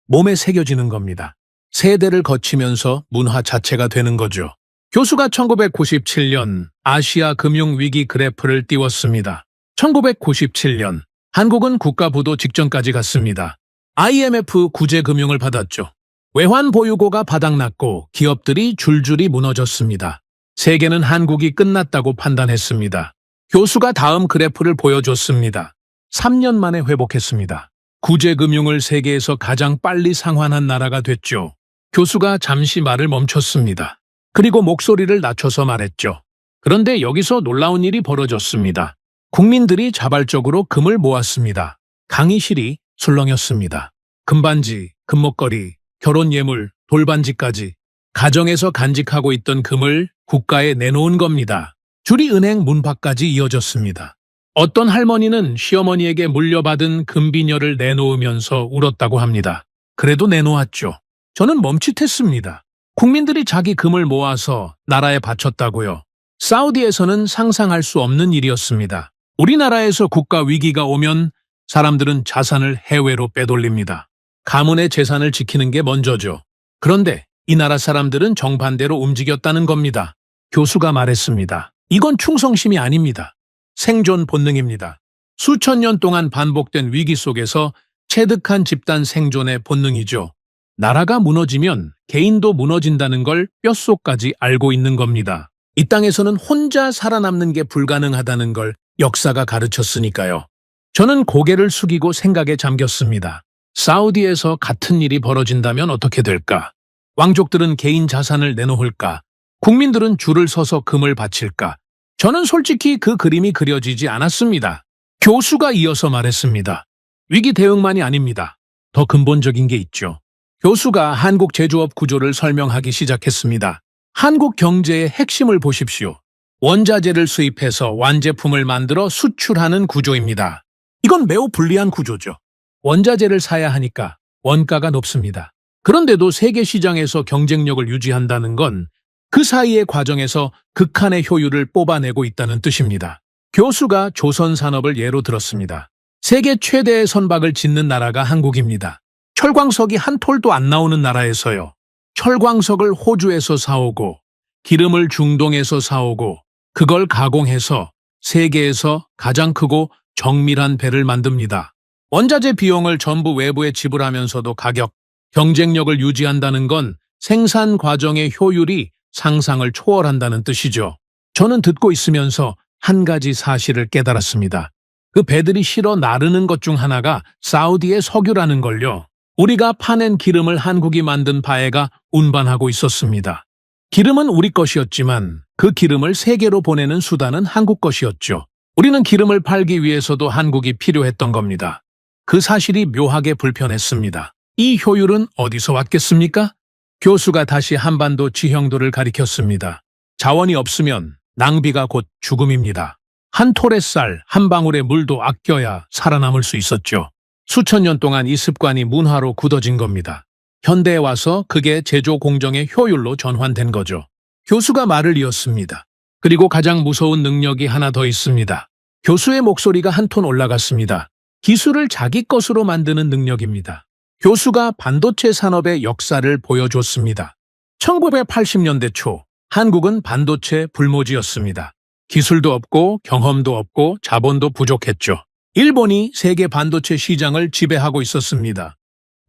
몸에 새겨지는 겁니다. 세대를 거치면서 문화 자체가 되는 거죠. 교수가 1997년 아시아 금융위기 그래프를 띄웠습니다. 1997년 한국은 국가부도 직전까지 갔습니다. IMF 구제금융을 받았죠. 외환 보유고가 바닥났고 기업들이 줄줄이 무너졌습니다. 세계는 한국이 끝났다고 판단했습니다. 교수가 다음 그래프를 보여줬습니다. 3년 만에 회복했습니다. 구제금융을 세계에서 가장 빨리 상환한 나라가 됐죠. 교수가 잠시 말을 멈췄습니다. 그리고 목소리를 낮춰서 말했죠. 그런데 여기서 놀라운 일이 벌어졌습니다. 국민들이 자발적으로 금을 모았습니다. 강의실이 술렁였습니다. 금반지, 금목걸이, 결혼 예물, 돌반지까지 가정에서 간직하고 있던 금을 국가에 내놓은 겁니다. 줄이 은행 문 밖까지 이어졌습니다. 어떤 할머니는 시어머니에게 물려받은 금비녀를 내놓으면서 울었다고 합니다. 그래도 내놓았죠. 저는 멈칫했습니다. 국민들이 자기 금을 모아서 나라에 바쳤다고요. 사우디에서는 상상할 수 없는 일이었습니다. 우리나라에서 국가 위기가 오면 사람들은 자산을 해외로 빼돌립니다. 가문의 재산을 지키는 게 먼저죠. 그런데 이 나라 사람들은 정반대로 움직였다는 겁니다. 교수가 말했습니다. 이건 충성심이 아닙니다. 생존 본능입니다. 수천 년 동안 반복된 위기 속에서 체득한 집단 생존의 본능이죠. 나라가 무너지면 개인도 무너진다는 걸 뼛속까지 알고 있는 겁니다. 이 땅에서는 혼자 살아남는 게 불가능하다는 걸 역사가 가르쳤으니까요. 저는 고개를 숙이고 생각에 잠겼습니다. 사우디에서 같은 일이 벌어진다면 어떻게 될까? 왕족들은 개인 자산을 내놓을까? 국민들은 줄을 서서 금을 바칠까? 저는 솔직히 그 그림이 그려지지 않았습니다. 교수가 이어서 말했습니다. 위기 대응만이 아닙니다. 더 근본적인 게 있죠. 교수가 한국 제조업 구조를 설명하기 시작했습니다. 한국 경제의 핵심을 보십시오. 원자재를 수입해서 완제품을 만들어 수출하는 구조입니다. 이건 매우 불리한 구조죠. 원자재를 사야 하니까 원가가 높습니다. 그런데도 세계 시장에서 경쟁력을 유지한다는 건 그 사이의 과정에서 극한의 효율을 뽑아내고 있다는 뜻입니다. 교수가 조선 산업을 예로 들었습니다. 세계 최대의 선박을 짓는 나라가 한국입니다. 철광석이 한 톨도 안 나오는 나라에서요. 철광석을 호주에서 사오고 기름을 중동에서 사오고 그걸 가공해서 세계에서 가장 크고 정밀한 배를 만듭니다. 원자재 비용을 전부 외부에 지불하면서도 가격, 경쟁력을 유지한다는 건 생산 과정의 효율이 상상을 초월한다는 뜻이죠. 저는 듣고 있으면서 한 가지 사실을 깨달았습니다. 그 배들이 실어 나르는 것 중 하나가 사우디의 석유라는 걸요. 우리가 파낸 기름을 한국이 만든 바에가 운반하고 있었습니다. 기름은 우리 것이었지만 그 기름을 세계로 보내는 수단은 한국 것이었죠. 우리는 기름을 팔기 위해서도 한국이 필요했던 겁니다. 그 사실이 묘하게 불편했습니다. 이 효율은 어디서 왔겠습니까? 교수가 다시 한반도 지형도를 가리켰습니다. 자원이 없으면 낭비가 곧 죽음입니다. 한 톨의 쌀, 한 방울의 물도 아껴야 살아남을 수 있었죠. 수천 년 동안 이 습관이 문화로 굳어진 겁니다. 현대에 와서 그게 제조 공정의 효율로 전환된 거죠. 교수가 말을 이었습니다. 그리고 가장 무서운 능력이 하나 더 있습니다. 교수의 목소리가 한 톤 올라갔습니다. 기술을 자기 것으로 만드는 능력입니다. 교수가 반도체 산업의 역사를 보여줬습니다. 1980년대 초 한국은 반도체 불모지였습니다. 기술도 없고 경험도 없고 자본도 부족했죠. 일본이 세계 반도체 시장을 지배하고 있었습니다.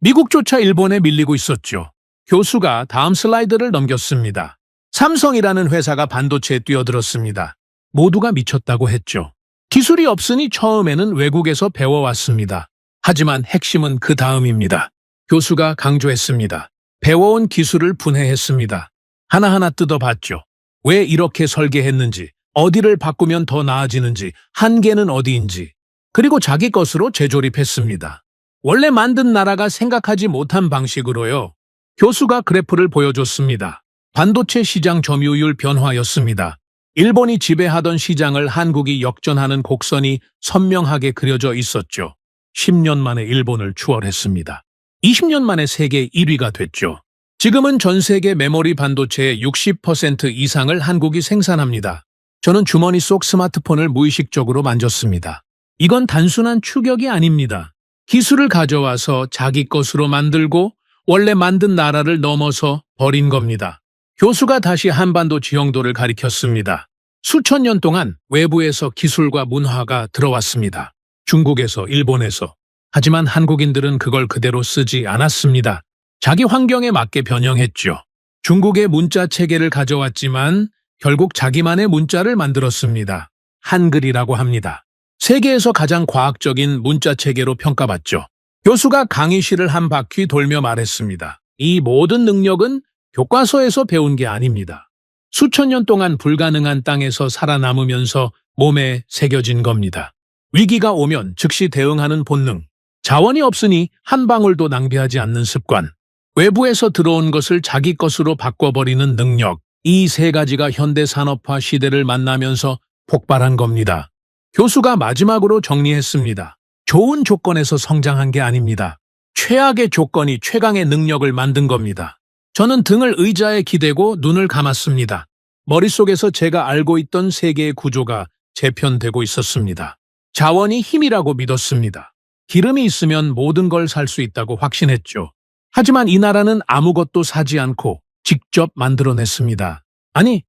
미국조차 일본에 밀리고 있었죠. 교수가 다음 슬라이드를 넘겼습니다. 삼성이라는 회사가 반도체에 뛰어들었습니다. 모두가 미쳤다고 했죠. 기술이 없으니 처음에는 외국에서 배워왔습니다. 하지만 핵심은 그 다음입니다. 교수가 강조했습니다. 배워온 기술을 분해했습니다. 하나하나 뜯어봤죠. 왜 이렇게 설계했는지, 어디를 바꾸면 더 나아지는지, 한계는 어디인지, 그리고 자기 것으로 재조립했습니다. 원래 만든 나라가 생각하지 못한 방식으로요. 교수가 그래프를 보여줬습니다. 반도체 시장 점유율 변화였습니다. 일본이 지배하던 시장을 한국이 역전하는 곡선이 선명하게 그려져 있었죠. 10년 만에 일본을 추월했습니다. 20년 만에 세계 1위가 됐죠. 지금은 전 세계 메모리 반도체의 60% 이상을 한국이 생산합니다. 저는 주머니 속 스마트폰을 무의식적으로 만졌습니다. 이건 단순한 추격이 아닙니다. 기술을 가져와서 자기 것으로 만들고 원래 만든 나라를 넘어서 버린 겁니다. 교수가 다시 한반도 지형도를 가리켰습니다. 수천 년 동안 외부에서 기술과 문화가 들어왔습니다. 중국에서, 일본에서. 하지만 한국인들은 그걸 그대로 쓰지 않았습니다. 자기 환경에 맞게 변형했죠. 중국의 문자 체계를 가져왔지만 결국 자기만의 문자를 만들었습니다. 한글이라고 합니다. 세계에서 가장 과학적인 문자 체계로 평가받죠. 교수가 강의실을 한 바퀴 돌며 말했습니다. 이 모든 능력은 교과서에서 배운 게 아닙니다. 수천 년 동안 불가능한 땅에서 살아남으면서 몸에 새겨진 겁니다. 위기가 오면 즉시 대응하는 본능, 자원이 없으니 한 방울도 낭비하지 않는 습관, 외부에서 들어온 것을 자기 것으로 바꿔버리는 능력, 이 세 가지가 현대 산업화 시대를 만나면서 폭발한 겁니다. 교수가 마지막으로 정리했습니다. 좋은 조건에서 성장한 게 아닙니다. 최악의 조건이 최강의 능력을 만든 겁니다. 저는 등을 의자에 기대고 눈을 감았습니다. 머릿속에서 제가 알고 있던 세계의 구조가 재편되고 있었습니다. 자원이 힘이라고 믿었습니다. 기름이 있으면 모든 걸 살 수 있다고 확신했죠. 하지만 이 나라는 아무것도 사지 않고 직접 만들어냈습니다. 아니,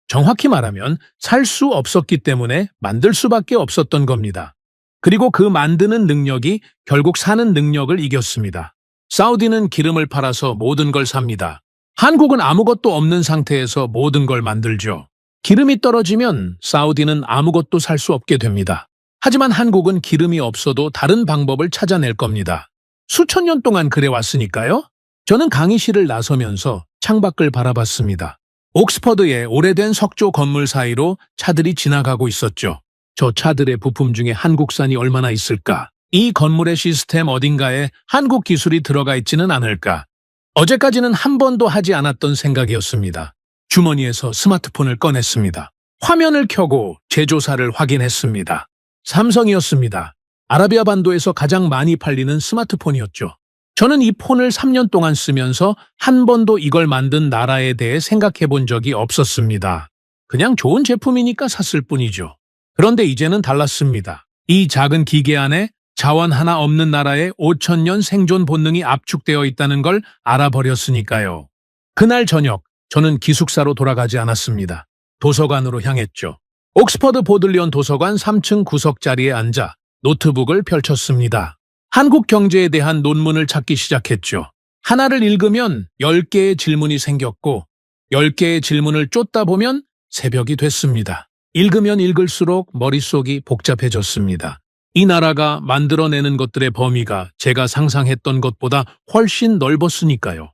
정확히 말하면 살 수 없었기 때문에 만들 수밖에 없었던 겁니다. 그리고 그 만드는 능력이 결국 사는 능력을 이겼습니다. 사우디는 기름을 팔아서 모든 걸 삽니다. 한국은 아무것도 없는 상태에서 모든 걸 만들죠. 기름이 떨어지면 사우디는 아무것도 살 수 없게 됩니다. 하지만 한국은 기름이 없어도 다른 방법을 찾아낼 겁니다. 수천 년 동안 그래왔으니까요. 저는 강의실을 나서면서 창밖을 바라봤습니다. 옥스퍼드의 오래된 석조 건물 사이로 차들이 지나가고 있었죠. 저 차들의 부품 중에 한국산이 얼마나 있을까? 이 건물의 시스템 어딘가에 한국 기술이 들어가 있지는 않을까? 어제까지는 한 번도 하지 않았던 생각이었습니다. 주머니에서 스마트폰을 꺼냈습니다. 화면을 켜고 제조사를 확인했습니다. 삼성이었습니다. 아라비아 반도에서 가장 많이 팔리는 스마트폰이었죠. 저는 이 폰을 3년 동안 쓰면서 한 번도 이걸 만든 나라에 대해 생각해 본 적이 없었습니다. 그냥 좋은 제품이니까 샀을 뿐이죠. 그런데 이제는 달랐습니다. 이 작은 기계 안에 자원 하나 없는 나라의 5,000년 생존 본능이 압축되어 있다는 걸 알아버렸으니까요. 그날 저녁, 저는 기숙사로 돌아가지 않았습니다. 도서관으로 향했죠. 옥스퍼드 보들리언 도서관 3층 구석자리에 앉아 노트북을 펼쳤습니다. 한국 경제에 대한 논문을 찾기 시작했죠. 하나를 읽으면 10개의 질문이 생겼고 10개의 질문을 쫓다 보면 새벽이 됐습니다. 읽으면 읽을수록 머릿속이 복잡해졌습니다. 이 나라가 만들어내는 것들의 범위가 제가 상상했던 것보다 훨씬 넓었으니까요.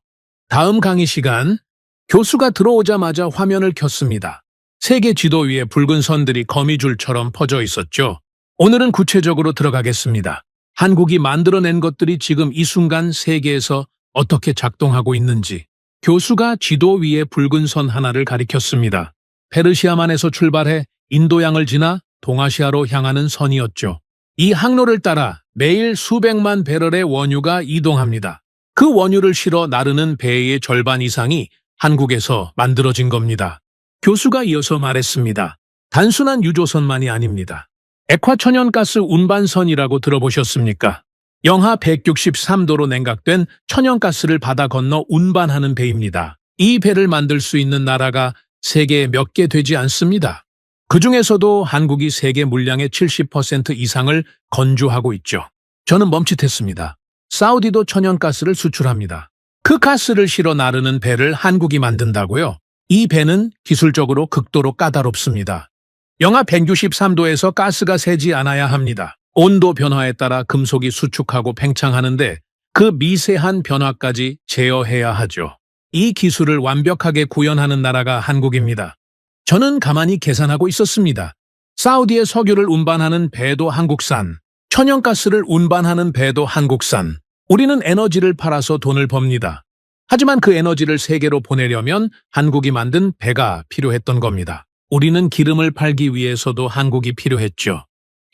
다음 강의 시간, 교수가 들어오자마자 화면을 켰습니다. 세계 지도 위에 붉은 선들이 거미줄처럼 퍼져 있었죠. 오늘은 구체적으로 들어가겠습니다. 한국이 만들어낸 것들이 지금 이 순간 세계에서 어떻게 작동하고 있는지. 교수가 지도 위에 붉은 선 하나를 가리켰습니다. 페르시아만에서 출발해 인도양을 지나 동아시아로 향하는 선이었죠. 이 항로를 따라 매일 수백만 배럴의 원유가 이동합니다. 그 원유를 실어 나르는 배의 절반 이상이 한국에서 만들어진 겁니다. 교수가 이어서 말했습니다. 단순한 유조선만이 아닙니다. 액화천연가스 운반선이라고 들어보셨습니까? 영하 163도로 냉각된 천연가스를 바다 건너 운반하는 배입니다. 이 배를 만들 수 있는 나라가 세계에 몇 개 되지 않습니다. 그중에서도 한국이 세계 물량의 70% 이상을 건조하고 있죠. 저는 멈칫했습니다. 사우디도 천연가스를 수출합니다. 그 가스를 실어 나르는 배를 한국이 만든다고요? 이 배는 기술적으로 극도로 까다롭습니다. 영하 163도에서 가스가 새지 않아야 합니다. 온도 변화에 따라 금속이 수축하고 팽창하는데 그 미세한 변화까지 제어해야 하죠. 이 기술을 완벽하게 구현하는 나라가 한국입니다. 저는 가만히 계산하고 있었습니다. 사우디의 석유를 운반하는 배도 한국산, 천연가스를 운반하는 배도 한국산. 우리는 에너지를 팔아서 돈을 법니다. 하지만 그 에너지를 세계로 보내려면 한국이 만든 배가 필요했던 겁니다. 우리는 기름을 팔기 위해서도 한국이 필요했죠.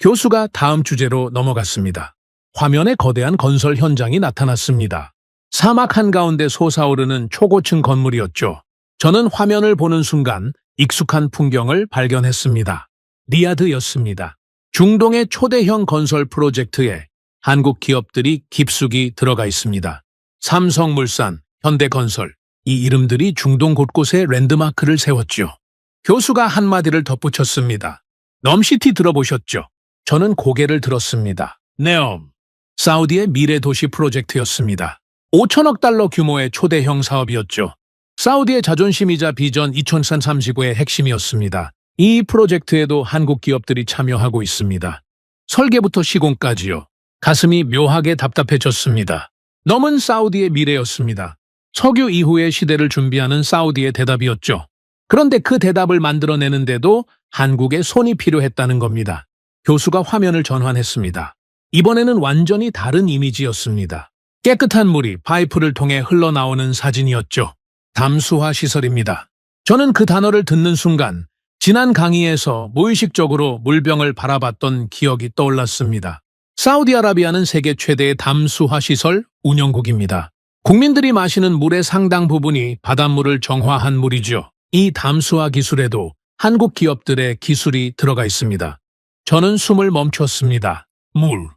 교수가 다음 주제로 넘어갔습니다. 화면에 거대한 건설 현장이 나타났습니다. 사막 한가운데 솟아오르는 초고층 건물이었죠. 저는 화면을 보는 순간 익숙한 풍경을 발견했습니다. 리야드였습니다. 중동의 초대형 건설 프로젝트에 한국 기업들이 깊숙이 들어가 있습니다. 삼성물산, 현대건설, 이 이름들이 중동 곳곳에 랜드마크를 세웠죠. 교수가 한마디를 덧붙였습니다. 넘시티 들어보셨죠? 저는 고개를 들었습니다. 네옴. 사우디의 미래 도시 프로젝트였습니다. 5천억 달러 규모의 초대형 사업이었죠. 사우디의 자존심이자 비전 2035의 핵심이었습니다. 이 프로젝트에도 한국 기업들이 참여하고 있습니다. 설계부터 시공까지요. 가슴이 묘하게 답답해졌습니다. 넘은 사우디의 미래였습니다. 석유 이후의 시대를 준비하는 사우디의 대답이었죠. 그런데 그 대답을 만들어내는데도 한국의 손이 필요했다는 겁니다. 교수가 화면을 전환했습니다. 이번에는 완전히 다른 이미지였습니다. 깨끗한 물이 파이프를 통해 흘러나오는 사진이었죠. 담수화 시설입니다. 저는 그 단어를 듣는 순간 지난 강의에서 무의식적으로 물병을 바라봤던 기억이 떠올랐습니다. 사우디아라비아는 세계 최대의 담수화 시설 운영국입니다. 국민들이 마시는 물의 상당 부분이 바닷물을 정화한 물이죠. 이 담수화 기술에도 한국 기업들의 기술이 들어가 있습니다. 저는 숨을 멈췄습니다. 물.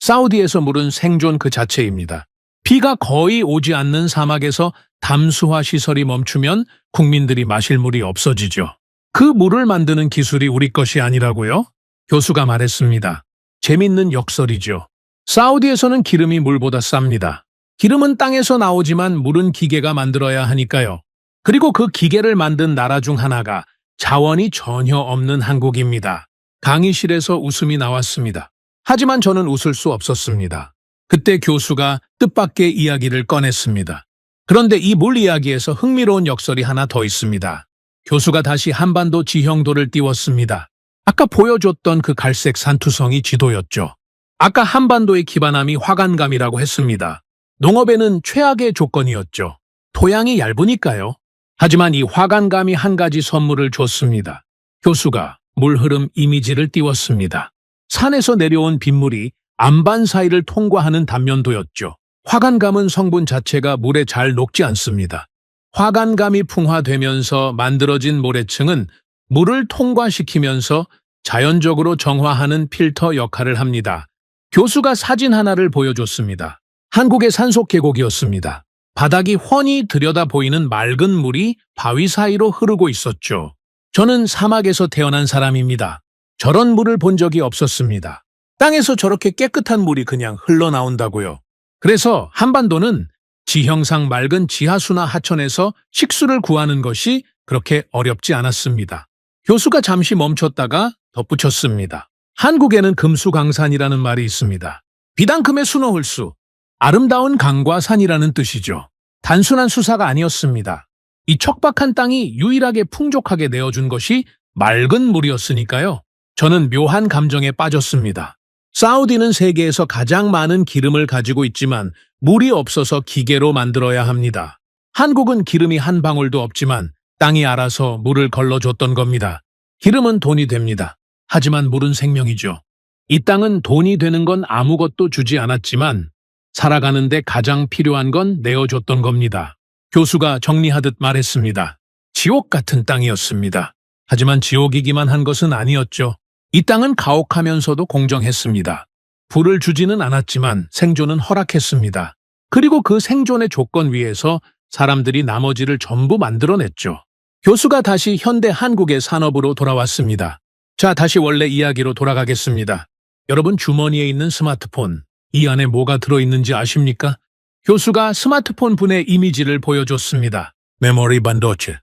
사우디에서 물은 생존 그 자체입니다. 비가 거의 오지 않는 사막에서 담수화 시설이 멈추면 국민들이 마실 물이 없어지죠. 그 물을 만드는 기술이 우리 것이 아니라고요? 교수가 말했습니다. 재밌는 역설이죠. 사우디에서는 기름이 물보다 쌉니다. 기름은 땅에서 나오지만 물은 기계가 만들어야 하니까요. 그리고 그 기계를 만든 나라 중 하나가 자원이 전혀 없는 한국입니다. 강의실에서 웃음이 나왔습니다. 하지만 저는 웃을 수 없었습니다. 그때 교수가 뜻밖의 이야기를 꺼냈습니다. 그런데 이 물 이야기에서 흥미로운 역설이 하나 더 있습니다. 교수가 다시 한반도 지형도를 띄웠습니다. 아까 보여줬던 그 갈색 산투성이 지도였죠. 아까 한반도의 기반함이 화간감이라고 했습니다. 농업에는 최악의 조건이었죠. 토양이 얇으니까요. 하지만 이 화간감이 한 가지 선물을 줬습니다. 교수가 물 흐름 이미지를 띄웠습니다. 산에서 내려온 빗물이 안반 사이를 통과하는 단면도였죠. 화간감은 성분 자체가 물에 잘 녹지 않습니다. 화간감이 풍화되면서 만들어진 모래층은 물을 통과시키면서 자연적으로 정화하는 필터 역할을 합니다. 교수가 사진 하나를 보여줬습니다. 한국의 산속 계곡이었습니다. 바닥이 훤히 들여다 보이는 맑은 물이 바위 사이로 흐르고 있었죠. 저는 사막에서 태어난 사람입니다. 저런 물을 본 적이 없었습니다. 땅에서 저렇게 깨끗한 물이 그냥 흘러나온다고요. 그래서 한반도는 지형상 맑은 지하수나 하천에서 식수를 구하는 것이 그렇게 어렵지 않았습니다. 교수가 잠시 멈췄다가 덧붙였습니다. 한국에는 금수강산이라는 말이 있습니다. 비단금의 순호홀수, 아름다운 강과 산이라는 뜻이죠. 단순한 수사가 아니었습니다. 이 척박한 땅이 유일하게 풍족하게 내어준 것이 맑은 물이었으니까요. 저는 묘한 감정에 빠졌습니다. 사우디는 세계에서 가장 많은 기름을 가지고 있지만 물이 없어서 기계로 만들어야 합니다. 한국은 기름이 한 방울도 없지만 땅이 알아서 물을 걸러줬던 겁니다. 기름은 돈이 됩니다. 하지만 물은 생명이죠. 이 땅은 돈이 되는 건 아무것도 주지 않았지만 살아가는데 가장 필요한 건 내어줬던 겁니다. 교수가 정리하듯 말했습니다. 지옥 같은 땅이었습니다. 하지만 지옥이기만 한 것은 아니었죠. 이 땅은 가혹하면서도 공정했습니다. 불을 주지는 않았지만 생존은 허락했습니다. 그리고 그 생존의 조건 위에서 사람들이 나머지를 전부 만들어냈죠. 교수가 다시 현대 한국의 산업으로 돌아왔습니다. 자, 다시 원래 이야기로 돌아가겠습니다. 여러분 주머니에 있는 스마트폰, 이 안에 뭐가 들어있는지 아십니까? 교수가 스마트폰 분의 이미지를 보여줬습니다. 메모리 반도체.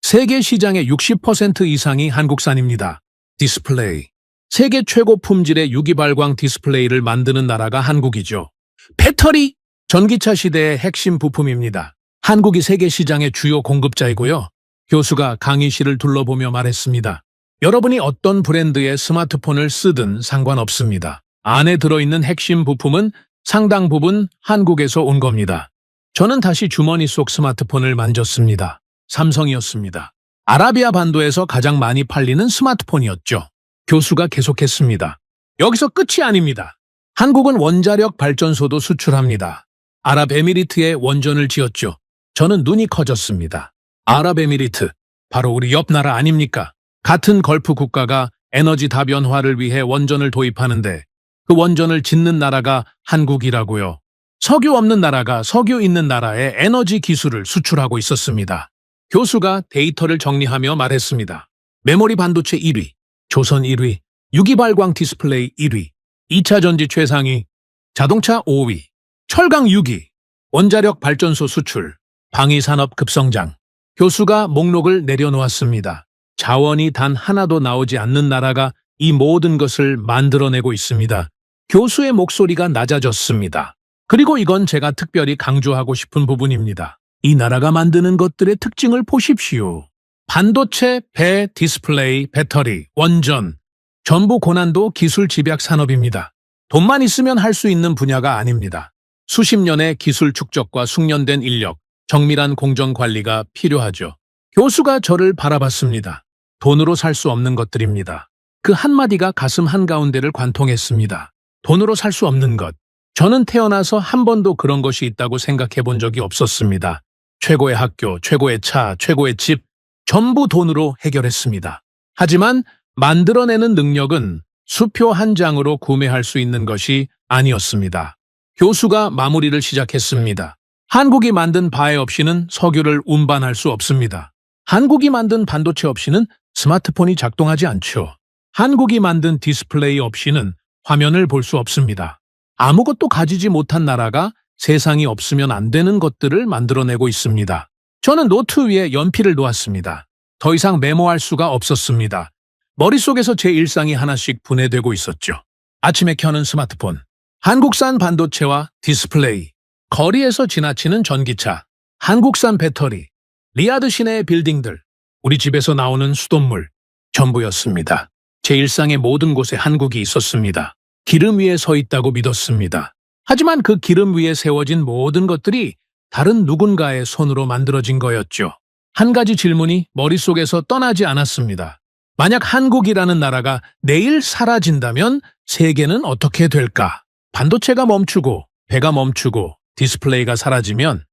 세계 시장의 60% 이상이 한국산입니다. 디스플레이. 세계 최고 품질의 유기발광 디스플레이를 만드는 나라가 한국이죠. 배터리. 전기차 시대의 핵심 부품입니다. 한국이 세계 시장의 주요 공급자이고요. 교수가 강의실을 둘러보며 말했습니다. 여러분이 어떤 브랜드의 스마트폰을 쓰든 상관없습니다. 안에 들어있는 핵심 부품은 상당 부분 한국에서 온 겁니다. 저는 다시 주머니 속 스마트폰을 만졌습니다. 삼성이었습니다. 아라비아 반도에서 가장 많이 팔리는 스마트폰이었죠. 교수가 계속했습니다. 여기서 끝이 아닙니다. 한국은 원자력 발전소도 수출합니다. 아랍에미리트에 원전을 지었죠. 저는 눈이 커졌습니다. 아랍에미리트, 바로 우리 옆 나라 아닙니까? 같은 걸프 국가가 에너지 다변화를 위해 원전을 도입하는데 그 원전을 짓는 나라가 한국이라고요. 석유 없는 나라가 석유 있는 나라에 에너지 기술을 수출하고 있었습니다. 교수가 데이터를 정리하며 말했습니다. 메모리 반도체 1위, 조선 1위, 유기발광 디스플레이 1위, 2차 전지 최상위, 자동차 5위, 철강 6위, 원자력 발전소 수출, 방위산업 급성장. 교수가 목록을 내려놓았습니다. 자원이 단 하나도 나오지 않는 나라가 이 모든 것을 만들어내고 있습니다. 교수의 목소리가 낮아졌습니다. 그리고 이건 제가 특별히 강조하고 싶은 부분입니다. 이 나라가 만드는 것들의 특징을 보십시오. 반도체, 배, 디스플레이, 배터리, 원전, 전부 고난도 기술 집약 산업입니다. 돈만 있으면 할 수 있는 분야가 아닙니다. 수십 년의 기술 축적과 숙련된 인력, 정밀한 공정 관리가 필요하죠. 교수가 저를 바라봤습니다. 돈으로 살 수 없는 것들입니다. 그 한마디가 가슴 한가운데를 관통했습니다. 돈으로 살 수 없는 것. 저는 태어나서 한 번도 그런 것이 있다고 생각해 본 적이 없었습니다. 최고의 학교, 최고의 차, 최고의 집, 전부 돈으로 해결했습니다. 하지만 만들어내는 능력은 수표 한 장으로 구매할 수 있는 것이 아니었습니다. 교수가 마무리를 시작했습니다. 한국이 만든 바에 없이는 석유를 운반할 수 없습니다. 한국이 만든 반도체 없이는 스마트폰이 작동하지 않죠. 한국이 만든 디스플레이 없이는 화면을 볼 수 없습니다. 아무것도 가지지 못한 나라가 세상이 없으면 안 되는 것들을 만들어내고 있습니다. 저는 노트 위에 연필을 놓았습니다. 더 이상 메모할 수가 없었습니다. 머릿속에서 제 일상이 하나씩 분해되고 있었죠. 아침에 켜는 스마트폰, 한국산 반도체와 디스플레이, 거리에서 지나치는 전기차, 한국산 배터리, 리야드 시내의 빌딩들, 우리 집에서 나오는 수돗물, 전부였습니다. 제 일상의 모든 곳에 한국이 있었습니다. 기름 위에 서 있다고 믿었습니다. 하지만 그 기름 위에 세워진 모든 것들이 다른 누군가의 손으로 만들어진 거였죠. 한 가지 질문이 머릿속에서 떠나지 않았습니다. 만약 한국이라는 나라가 내일 사라진다면 세계는 어떻게 될까? 반도체가 멈추고 배가 멈추고 디스플레이가 사라지면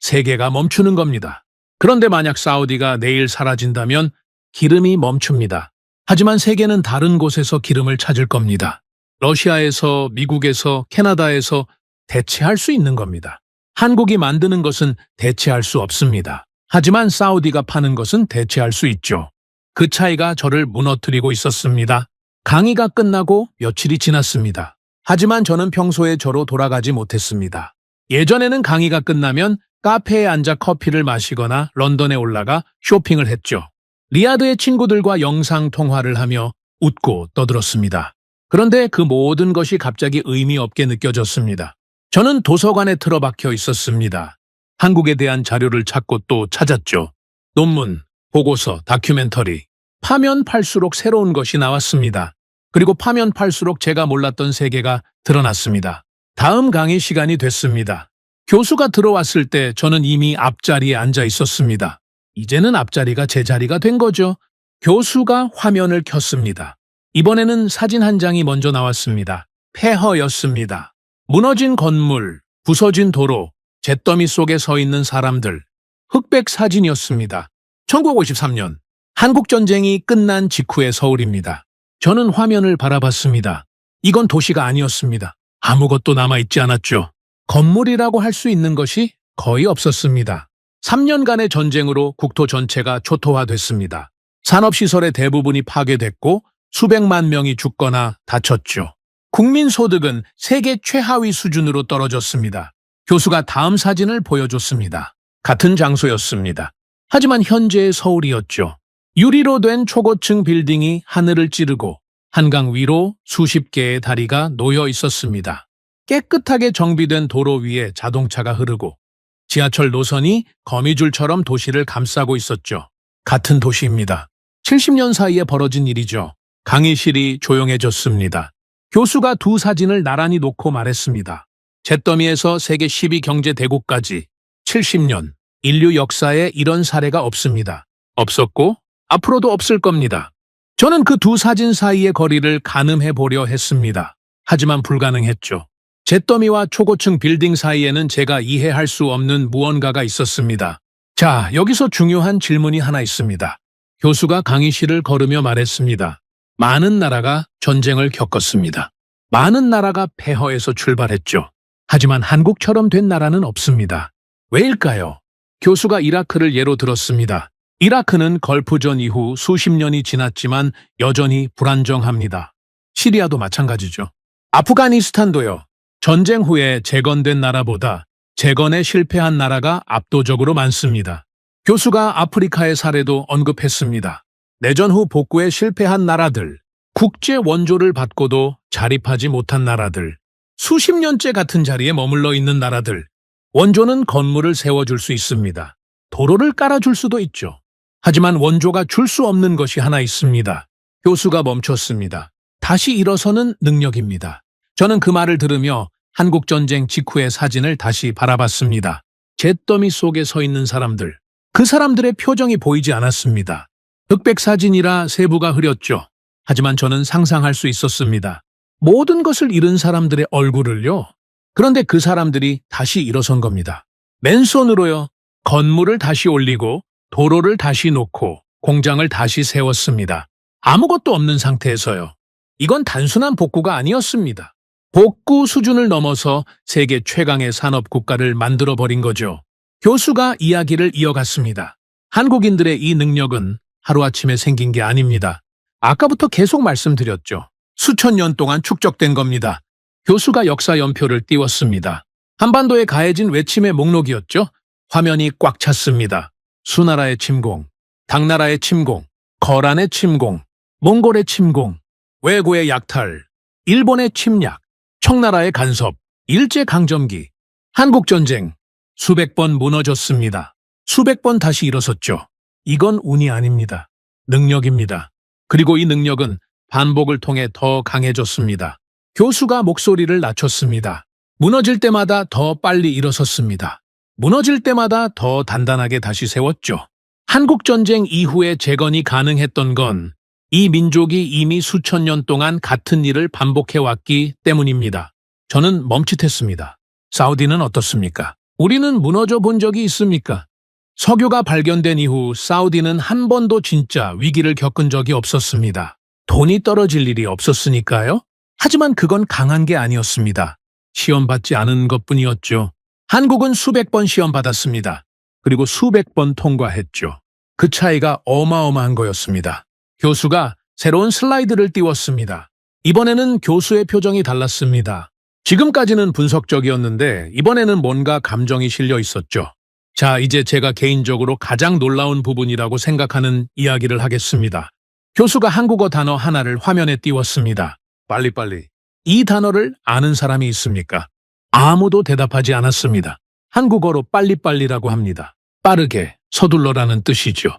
세계가 멈추는 겁니다. 그런데 만약 사우디가 내일 사라진다면 기름이 멈춥니다. 하지만 세계는 다른 곳에서 기름을 찾을 겁니다. 러시아에서, 미국에서, 캐나다에서 대체할 수 있는 겁니다. 한국이 만드는 것은 대체할 수 없습니다. 하지만 사우디가 파는 것은 대체할 수 있죠. 그 차이가 저를 무너뜨리고 있었습니다. 강의가 끝나고 며칠이 지났습니다. 하지만 저는 평소에 저로 돌아가지 못했습니다. 예전에는 강의가 끝나면 카페에 앉아 커피를 마시거나 런던에 올라가 쇼핑을 했죠. 리야드의 친구들과 영상 통화를 하며 웃고 떠들었습니다. 그런데 그 모든 것이 갑자기 의미 없게 느껴졌습니다. 저는 도서관에 틀어박혀 있었습니다. 한국에 대한 자료를 찾고 또 찾았죠. 논문, 보고서, 다큐멘터리. 파면 팔수록 새로운 것이 나왔습니다. 그리고 파면 팔수록 제가 몰랐던 세계가 드러났습니다. 다음 강의 시간이 됐습니다. 교수가 들어왔을 때 저는 이미 앞자리에 앉아 있었습니다. 이제는 앞자리가 제 자리가 된 거죠. 교수가 화면을 켰습니다. 이번에는 사진 한 장이 먼저 나왔습니다. 폐허였습니다. 무너진 건물, 부서진 도로, 잿더미 속에 서 있는 사람들, 흑백 사진이었습니다. 1953년, 한국전쟁이 끝난 직후의 서울입니다. 저는 화면을 바라봤습니다. 이건 도시가 아니었습니다. 아무것도 남아있지 않았죠. 건물이라고 할 수 있는 것이 거의 없었습니다. 3년간의 전쟁으로 국토 전체가 초토화됐습니다. 산업시설의 대부분이 파괴됐고 수백만 명이 죽거나 다쳤죠. 국민소득은 세계 최하위 수준으로 떨어졌습니다. 교수가 다음 사진을 보여줬습니다. 같은 장소였습니다. 하지만 현재의 서울이었죠. 유리로 된 초고층 빌딩이 하늘을 찌르고 한강 위로 수십 개의 다리가 놓여 있었습니다. 깨끗하게 정비된 도로 위에 자동차가 흐르고 지하철 노선이 거미줄처럼 도시를 감싸고 있었죠. 같은 도시입니다. 70년 사이에 벌어진 일이죠. 강의실이 조용해졌습니다. 교수가 두 사진을 나란히 놓고 말했습니다. 잿더미에서 세계 10위 경제 대국까지 70년, 인류 역사에 이런 사례가 없습니다. 없었고 앞으로도 없을 겁니다. 저는 그 두 사진 사이의 거리를 가늠해 보려 했습니다. 하지만 불가능했죠. 잿더미와 초고층 빌딩 사이에는 제가 이해할 수 없는 무언가가 있었습니다. 자, 여기서 중요한 질문이 하나 있습니다. 교수가 강의실을 걸으며 말했습니다. 많은 나라가 전쟁을 겪었습니다. 많은 나라가 폐허에서 출발했죠. 하지만 한국처럼 된 나라는 없습니다. 왜일까요? 교수가 이라크를 예로 들었습니다. 이라크는 걸프전 이후 수십 년이 지났지만 여전히 불안정합니다. 시리아도 마찬가지죠. 아프가니스탄도요. 전쟁 후에 재건된 나라보다 재건에 실패한 나라가 압도적으로 많습니다. 교수가 아프리카의 사례도 언급했습니다. 내전 후 복구에 실패한 나라들, 국제 원조를 받고도 자립하지 못한 나라들, 수십 년째 같은 자리에 머물러 있는 나라들, 원조는 건물을 세워줄 수 있습니다. 도로를 깔아줄 수도 있죠. 하지만 원조가 줄 수 없는 것이 하나 있습니다. 교수가 멈췄습니다. 다시 일어서는 능력입니다. 저는 그 말을 들으며 한국전쟁 직후의 사진을 다시 바라봤습니다. 잿더미 속에 서 있는 사람들, 그 사람들의 표정이 보이지 않았습니다. 흑백 사진이라 세부가 흐렸죠. 하지만 저는 상상할 수 있었습니다. 모든 것을 잃은 사람들의 얼굴을요. 그런데 그 사람들이 다시 일어선 겁니다. 맨손으로요. 건물을 다시 올리고 도로를 다시 놓고 공장을 다시 세웠습니다. 아무것도 없는 상태에서요. 이건 단순한 복구가 아니었습니다. 복구 수준을 넘어서 세계 최강의 산업 국가를 만들어버린 거죠. 교수가 이야기를 이어갔습니다. 한국인들의 이 능력은 하루아침에 생긴 게 아닙니다. 아까부터 계속 말씀드렸죠. 수천 년 동안 축적된 겁니다. 교수가 역사 연표를 띄웠습니다. 한반도에 가해진 외침의 목록이었죠. 화면이 꽉 찼습니다. 수나라의 침공, 당나라의 침공, 거란의 침공, 몽골의 침공, 왜구의 약탈, 일본의 침략, 청나라의 간섭, 일제강점기, 한국전쟁, 수백 번 무너졌습니다. 수백 번 다시 일어섰죠. 이건 운이 아닙니다. 능력입니다. 그리고 이 능력은 반복을 통해 더 강해졌습니다. 교수가 목소리를 낮췄습니다. 무너질 때마다 더 빨리 일어섰습니다. 무너질 때마다 더 단단하게 다시 세웠죠. 한국전쟁 이후에 재건이 가능했던 건 이 민족이 이미 수천 년 동안 같은 일을 반복해왔기 때문입니다. 저는 멈칫했습니다. 사우디는 어떻습니까? 우리는 무너져 본 적이 있습니까? 석유가 발견된 이후 사우디는 한 번도 진짜 위기를 겪은 적이 없었습니다. 돈이 떨어질 일이 없었으니까요. 하지만 그건 강한 게 아니었습니다. 시험받지 않은 것뿐이었죠. 한국은 수백 번 시험받았습니다. 그리고 수백 번 통과했죠. 그 차이가 어마어마한 거였습니다. 교수가 새로운 슬라이드를 띄웠습니다. 이번에는 교수의 표정이 달랐습니다. 지금까지는 분석적이었는데 이번에는 뭔가 감정이 실려 있었죠. 자, 이제 제가 개인적으로 가장 놀라운 부분이라고 생각하는 이야기를 하겠습니다. 교수가 한국어 단어 하나를 화면에 띄웠습니다. 빨리빨리. 이 단어를 아는 사람이 있습니까? 아무도 대답하지 않았습니다. 한국어로 빨리빨리라고 합니다. 빠르게, 서둘러라는 뜻이죠.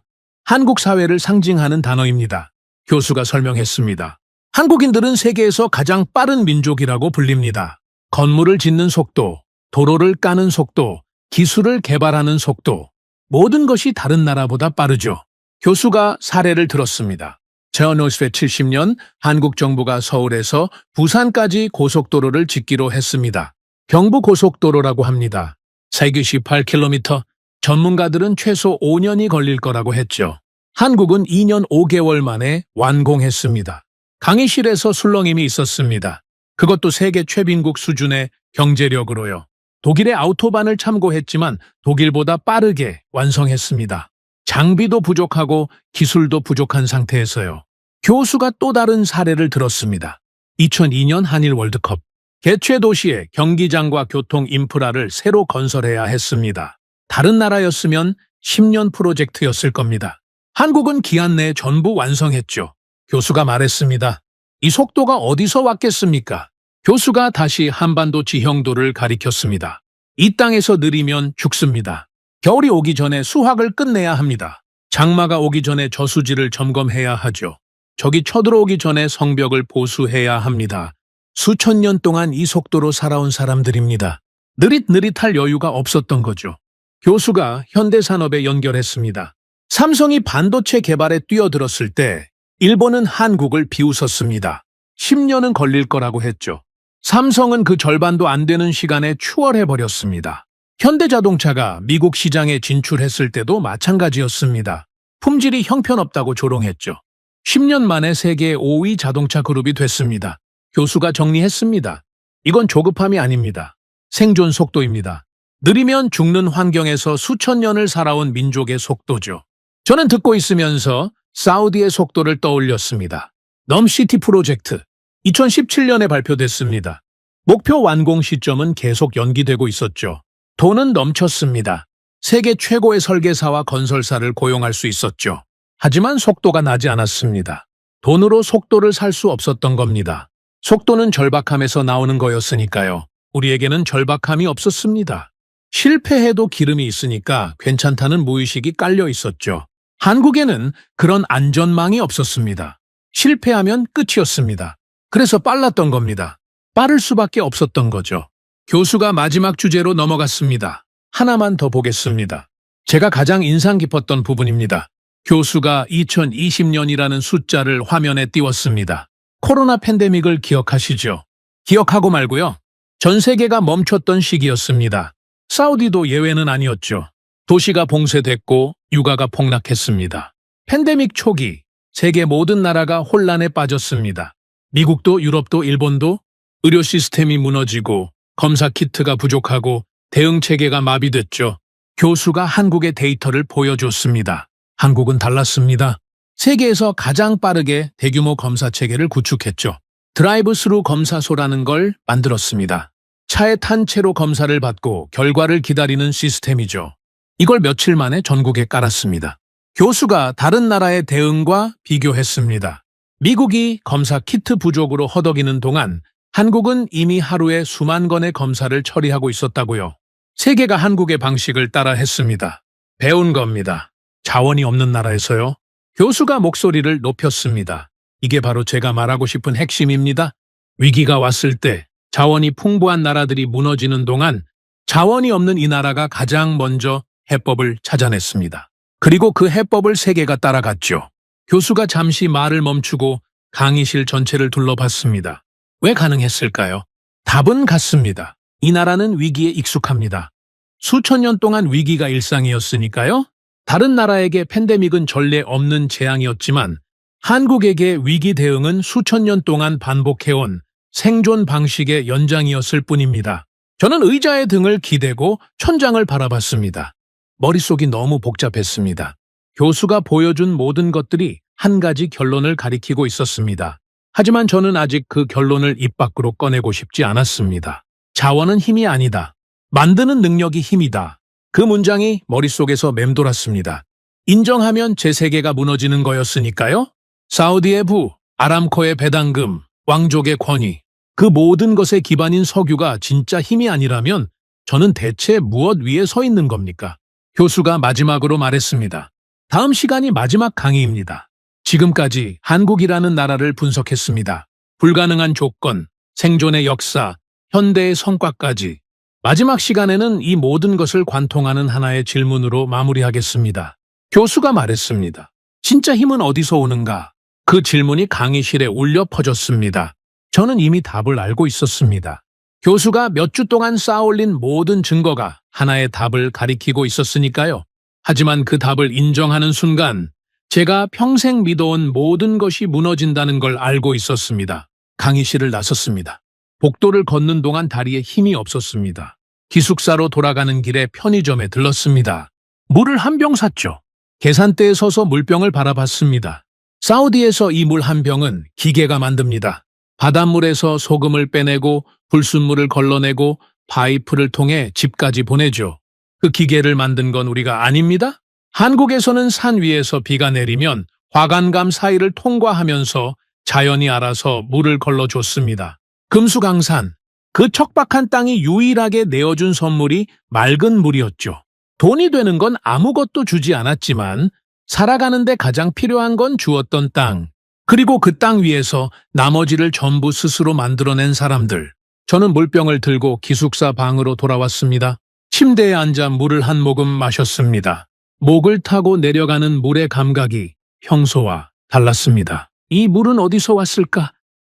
한국 사회를 상징하는 단어입니다. 교수가 설명했습니다. 한국인들은 세계에서 가장 빠른 민족이라고 불립니다. 건물을 짓는 속도, 도로를 까는 속도, 기술을 개발하는 속도, 모든 것이 다른 나라보다 빠르죠. 교수가 사례를 들었습니다. 제어노스페 70년 한국 정부가 서울에서 부산까지 고속도로를 짓기로 했습니다. 경부고속도로라고 합니다. 세계 18km, 전문가들은 최소 5년이 걸릴 거라고 했죠. 한국은 2년 5개월 만에 완공했습니다. 강의실에서 술렁임이 있었습니다. 그것도 세계 최빈국 수준의 경제력으로요. 독일의 아우토반을 참고했지만 독일보다 빠르게 완성했습니다. 장비도 부족하고 기술도 부족한 상태에서요. 교수가 또 다른 사례를 들었습니다. 2002년 한일 월드컵. 개최 도시에 경기장과 교통 인프라를 새로 건설해야 했습니다. 다른 나라였으면 10년 프로젝트였을 겁니다. 한국은 기한 내에 전부 완성했죠. 교수가 말했습니다. 이 속도가 어디서 왔겠습니까? 교수가 다시 한반도 지형도를 가리켰습니다. 이 땅에서 느리면 죽습니다. 겨울이 오기 전에 수확을 끝내야 합니다. 장마가 오기 전에 저수지를 점검해야 하죠. 적이 쳐들어오기 전에 성벽을 보수해야 합니다. 수천 년 동안 이 속도로 살아온 사람들입니다. 느릿느릿할 여유가 없었던 거죠. 교수가 현대산업에 연결했습니다. 삼성이 반도체 개발에 뛰어들었을 때 일본은 한국을 비웃었습니다. 10년은 걸릴 거라고 했죠. 삼성은 그 절반도 안 되는 시간에 추월해버렸습니다. 현대자동차가 미국 시장에 진출했을 때도 마찬가지였습니다. 품질이 형편없다고 조롱했죠. 10년 만에 세계 5위 자동차 그룹이 됐습니다. 교수가 정리했습니다. 이건 조급함이 아닙니다. 생존 속도입니다. 느리면 죽는 환경에서 수천 년을 살아온 민족의 속도죠. 저는 듣고 있으면서 사우디의 속도를 떠올렸습니다. 넘시티 프로젝트 2017년에 발표됐습니다. 목표 완공 시점은 계속 연기되고 있었죠. 돈은 넘쳤습니다. 세계 최고의 설계사와 건설사를 고용할 수 있었죠. 하지만 속도가 나지 않았습니다. 돈으로 속도를 살 수 없었던 겁니다. 속도는 절박함에서 나오는 거였으니까요. 우리에게는 절박함이 없었습니다. 실패해도 기름이 있으니까 괜찮다는 무의식이 깔려 있었죠. 한국에는 그런 안전망이 없었습니다. 실패하면 끝이었습니다. 그래서 빨랐던 겁니다. 빠를 수밖에 없었던 거죠. 교수가 마지막 주제로 넘어갔습니다. 하나만 더 보겠습니다. 제가 가장 인상 깊었던 부분입니다. 교수가 2020년이라는 숫자를 화면에 띄웠습니다. 코로나 팬데믹을 기억하시죠? 기억하고 말고요. 전 세계가 멈췄던 시기였습니다. 사우디도 예외는 아니었죠. 도시가 봉쇄됐고 유가가 폭락했습니다. 팬데믹 초기 세계 모든 나라가 혼란에 빠졌습니다. 미국도 유럽도 일본도 의료 시스템이 무너지고 검사 키트가 부족하고 대응 체계가 마비됐죠. 교수가 한국의 데이터를 보여줬습니다. 한국은 달랐습니다. 세계에서 가장 빠르게 대규모 검사 체계를 구축했죠. 드라이브 스루 검사소라는 걸 만들었습니다. 차에 탄 채로 검사를 받고 결과를 기다리는 시스템이죠. 이걸 며칠 만에 전국에 깔았습니다. 교수가 다른 나라의 대응과 비교했습니다. 미국이 검사 키트 부족으로 허덕이는 동안 한국은 이미 하루에 수만 건의 검사를 처리하고 있었다고요. 세계가 한국의 방식을 따라 했습니다. 배운 겁니다. 자원이 없는 나라에서요. 교수가 목소리를 높였습니다. 이게 바로 제가 말하고 싶은 핵심입니다. 위기가 왔을 때 자원이 풍부한 나라들이 무너지는 동안 자원이 없는 이 나라가 가장 먼저 해법을 찾아냈습니다. 그리고 그 해법을 세계가 따라갔죠. 교수가 잠시 말을 멈추고 강의실 전체를 둘러봤습니다. 왜 가능했을까요? 답은 같습니다. 이 나라는 위기에 익숙합니다. 수천 년 동안 위기가 일상이었으니까요. 다른 나라에게 팬데믹은 전례 없는 재앙이었지만 한국에게 위기 대응은 수천 년 동안 반복해온 생존 방식의 연장이었을 뿐입니다. 저는 의자의 등을 기대고 천장을 바라봤습니다. 머릿속이 너무 복잡했습니다. 교수가 보여준 모든 것들이 한 가지 결론을 가리키고 있었습니다. 하지만 저는 아직 그 결론을 입 밖으로 꺼내고 싶지 않았습니다. 자원은 힘이 아니다. 만드는 능력이 힘이다. 그 문장이 머릿속에서 맴돌았습니다. 인정하면 제 세계가 무너지는 거였으니까요. 사우디의 부, 아람코의 배당금, 왕족의 권위, 그 모든 것의 기반인 석유가 진짜 힘이 아니라면 저는 대체 무엇 위에 서 있는 겁니까? 교수가 마지막으로 말했습니다. 다음 시간이 마지막 강의입니다. 지금까지 한국이라는 나라를 분석했습니다. 불가능한 조건, 생존의 역사, 현대의 성과까지. 마지막 시간에는 이 모든 것을 관통하는 하나의 질문으로 마무리하겠습니다. 교수가 말했습니다. 진짜 힘은 어디서 오는가? 그 질문이 강의실에 울려 퍼졌습니다. 저는 이미 답을 알고 있었습니다. 교수가 몇 주 동안 쌓아올린 모든 증거가 하나의 답을 가리키고 있었으니까요. 하지만 그 답을 인정하는 순간 제가 평생 믿어온 모든 것이 무너진다는 걸 알고 있었습니다. 강의실을 나섰습니다. 복도를 걷는 동안 다리에 힘이 없었습니다. 기숙사로 돌아가는 길에 편의점에 들렀습니다. 물을 한 병 샀죠. 계산대에 서서 물병을 바라봤습니다. 사우디에서 이 물 한 병은 기계가 만듭니다. 바닷물에서 소금을 빼내고 불순물을 걸러내고 파이프를 통해 집까지 보내죠. 그 기계를 만든 건 우리가 아닙니다. 한국에서는 산 위에서 비가 내리면 화관감 사이를 통과하면서 자연이 알아서 물을 걸러줬습니다. 금수강산, 그 척박한 땅이 유일하게 내어준 선물이 맑은 물이었죠. 돈이 되는 건 아무것도 주지 않았지만 살아가는데 가장 필요한 건 주었던 땅. 그리고 그 땅 위에서 나머지를 전부 스스로 만들어낸 사람들. 저는 물병을 들고 기숙사 방으로 돌아왔습니다. 침대에 앉아 물을 한 모금 마셨습니다. 목을 타고 내려가는 물의 감각이 평소와 달랐습니다. 이 물은 어디서 왔을까?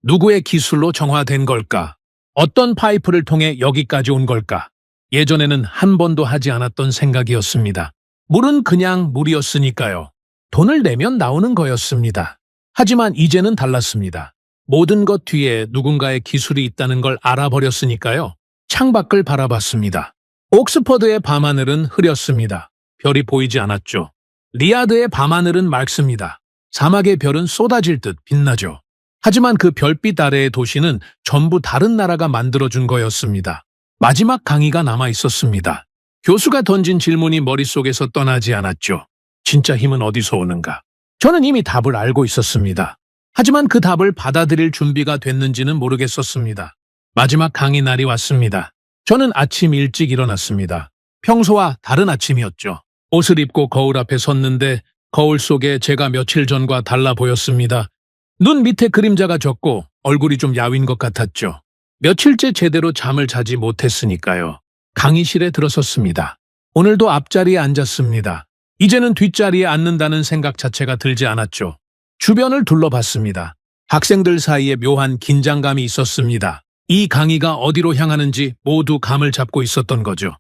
누구의 기술로 정화된 걸까? 어떤 파이프를 통해 여기까지 온 걸까? 예전에는 한 번도 하지 않았던 생각이었습니다. 물은 그냥 물이었으니까요. 돈을 내면 나오는 거였습니다. 하지만 이제는 달랐습니다. 모든 것 뒤에 누군가의 기술이 있다는 걸 알아버렸으니까요. 창밖을 바라봤습니다. 옥스퍼드의 밤하늘은 흐렸습니다. 별이 보이지 않았죠. 리야드의 밤하늘은 맑습니다. 사막의 별은 쏟아질 듯 빛나죠. 하지만 그 별빛 아래의 도시는 전부 다른 나라가 만들어준 거였습니다. 마지막 강의가 남아 있었습니다. 교수가 던진 질문이 머릿속에서 떠나지 않았죠. 진짜 힘은 어디서 오는가? 저는 이미 답을 알고 있었습니다. 하지만 그 답을 받아들일 준비가 됐는지는 모르겠었습니다. 마지막 강의 날이 왔습니다. 저는 아침 일찍 일어났습니다. 평소와 다른 아침이었죠. 옷을 입고 거울 앞에 섰는데 거울 속에 제가 며칠 전과 달라 보였습니다. 눈 밑에 그림자가 졌고 얼굴이 좀 야윈 것 같았죠. 며칠째 제대로 잠을 자지 못했으니까요. 강의실에 들어섰습니다. 오늘도 앞자리에 앉았습니다. 이제는 뒷자리에 앉는다는 생각 자체가 들지 않았죠. 주변을 둘러봤습니다. 학생들 사이에 묘한 긴장감이 있었습니다. 이 강의가 어디로 향하는지 모두 감을 잡고 있었던 거죠.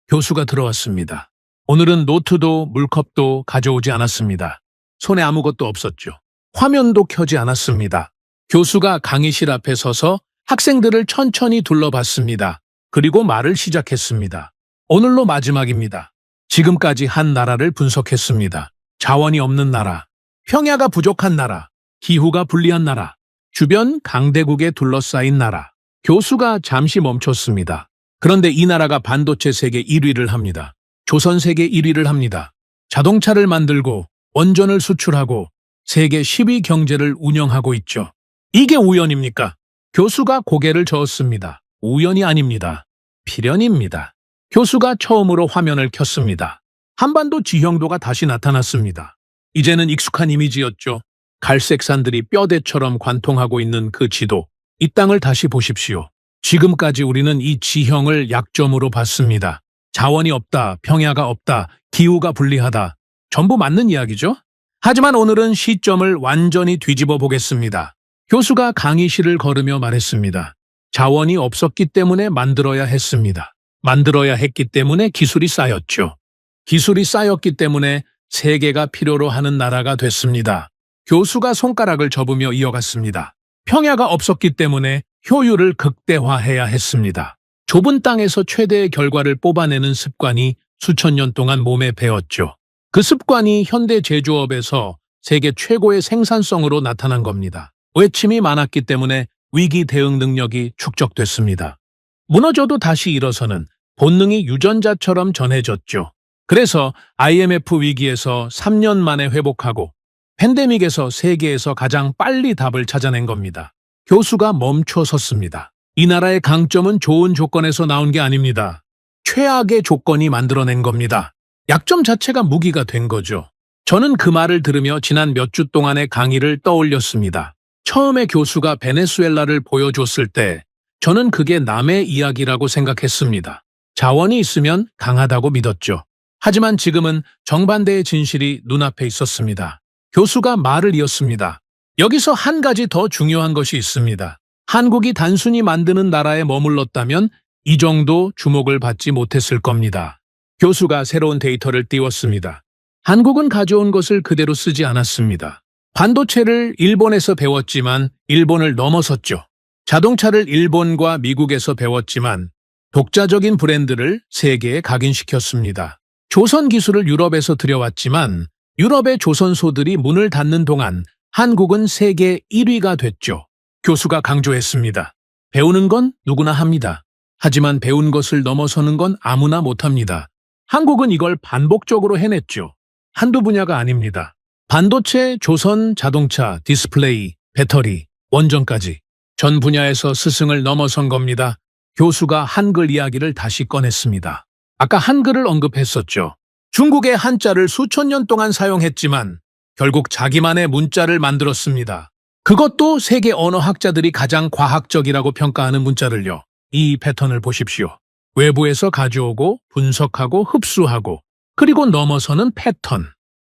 교수가 들어왔습니다. 오늘은 노트도 물컵도 가져오지 않았습니다. 손에 아무것도 없었죠. 화면도 켜지 않았습니다. 교수가 강의실 앞에 서서 학생들을 천천히 둘러봤습니다. 그리고 말을 시작했습니다. 오늘로 마지막입니다. 지금까지 한 나라를 분석했습니다. 자원이 없는 나라, 평야가 부족한 나라, 기후가 불리한 나라, 주변 강대국에 둘러싸인 나라. 교수가 잠시 멈췄습니다. 그런데 이 나라가 반도체 세계 1위를 합니다. 조선 세계 1위를 합니다. 자동차를 만들고 원전을 수출하고 세계 10위 경제를 운영하고 있죠. 이게 우연입니까? 교수가 고개를 저었습니다. 우연이 아닙니다. 필연입니다. 교수가 처음으로 화면을 켰습니다. 한반도 지형도가 다시 나타났습니다. 이제는 익숙한 이미지였죠. 갈색 산들이 뼈대처럼 관통하고 있는 그 지도. 이 땅을 다시 보십시오. 지금까지 우리는 이 지형을 약점으로 봤습니다. 자원이 없다, 평야가 없다, 기후가 불리하다. 전부 맞는 이야기죠? 하지만 오늘은 시점을 완전히 뒤집어 보겠습니다. 교수가 강의실을 걸으며 말했습니다. 자원이 없었기 때문에 만들어야 했습니다. 만들어야 했기 때문에 기술이 쌓였죠. 기술이 쌓였기 때문에 세계가 필요로 하는 나라가 됐습니다. 교수가 손가락을 접으며 이어갔습니다. 평야가 없었기 때문에 효율을 극대화해야 했습니다. 좁은 땅에서 최대의 결과를 뽑아내는 습관이 수천 년 동안 몸에 배었죠. 그 습관이 현대 제조업에서 세계 최고의 생산성으로 나타난 겁니다. 외침이 많았기 때문에 위기 대응 능력이 축적됐습니다. 무너져도 다시 일어서는 본능이 유전자처럼 전해졌죠. 그래서 IMF 위기에서 3년 만에 회복하고 팬데믹에서 세계에서 가장 빨리 답을 찾아낸 겁니다. 교수가 멈춰 섰습니다. 이 나라의 강점은 좋은 조건에서 나온 게 아닙니다. 최악의 조건이 만들어낸 겁니다. 약점 자체가 무기가 된 거죠. 저는 그 말을 들으며 지난 몇 주 동안의 강의를 떠올렸습니다. 처음에 교수가 베네수엘라를 보여줬을 때 저는 그게 남의 이야기라고 생각했습니다. 자원이 있으면 강하다고 믿었죠. 하지만 지금은 정반대의 진실이 눈앞에 있었습니다. 교수가 말을 이었습니다. 여기서 한 가지 더 중요한 것이 있습니다. 한국이 단순히 만드는 나라에 머물렀다면 이 정도 주목을 받지 못했을 겁니다. 교수가 새로운 데이터를 띄웠습니다. 한국은 가져온 것을 그대로 쓰지 않았습니다. 반도체를 일본에서 배웠지만 일본을 넘어섰죠. 자동차를 일본과 미국에서 배웠지만 독자적인 브랜드를 세계에 각인시켰습니다. 조선 기술을 유럽에서 들여왔지만 유럽의 조선소들이 문을 닫는 동안 한국은 세계 1위가 됐죠. 교수가 강조했습니다. 배우는 건 누구나 합니다. 하지만 배운 것을 넘어서는 건 아무나 못합니다. 한국은 이걸 반복적으로 해냈죠. 한두 분야가 아닙니다. 반도체, 조선, 자동차, 디스플레이, 배터리, 원전까지 전 분야에서 스승을 넘어선 겁니다. 교수가 한글 이야기를 다시 꺼냈습니다. 아까 한글을 언급했었죠. 중국의 한자를 수천 년 동안 사용했지만 결국 자기만의 문자를 만들었습니다. 그것도 세계 언어학자들이 가장 과학적이라고 평가하는 문자를요. 이 패턴을 보십시오. 외부에서 가져오고 분석하고 흡수하고 그리고 넘어서는 패턴.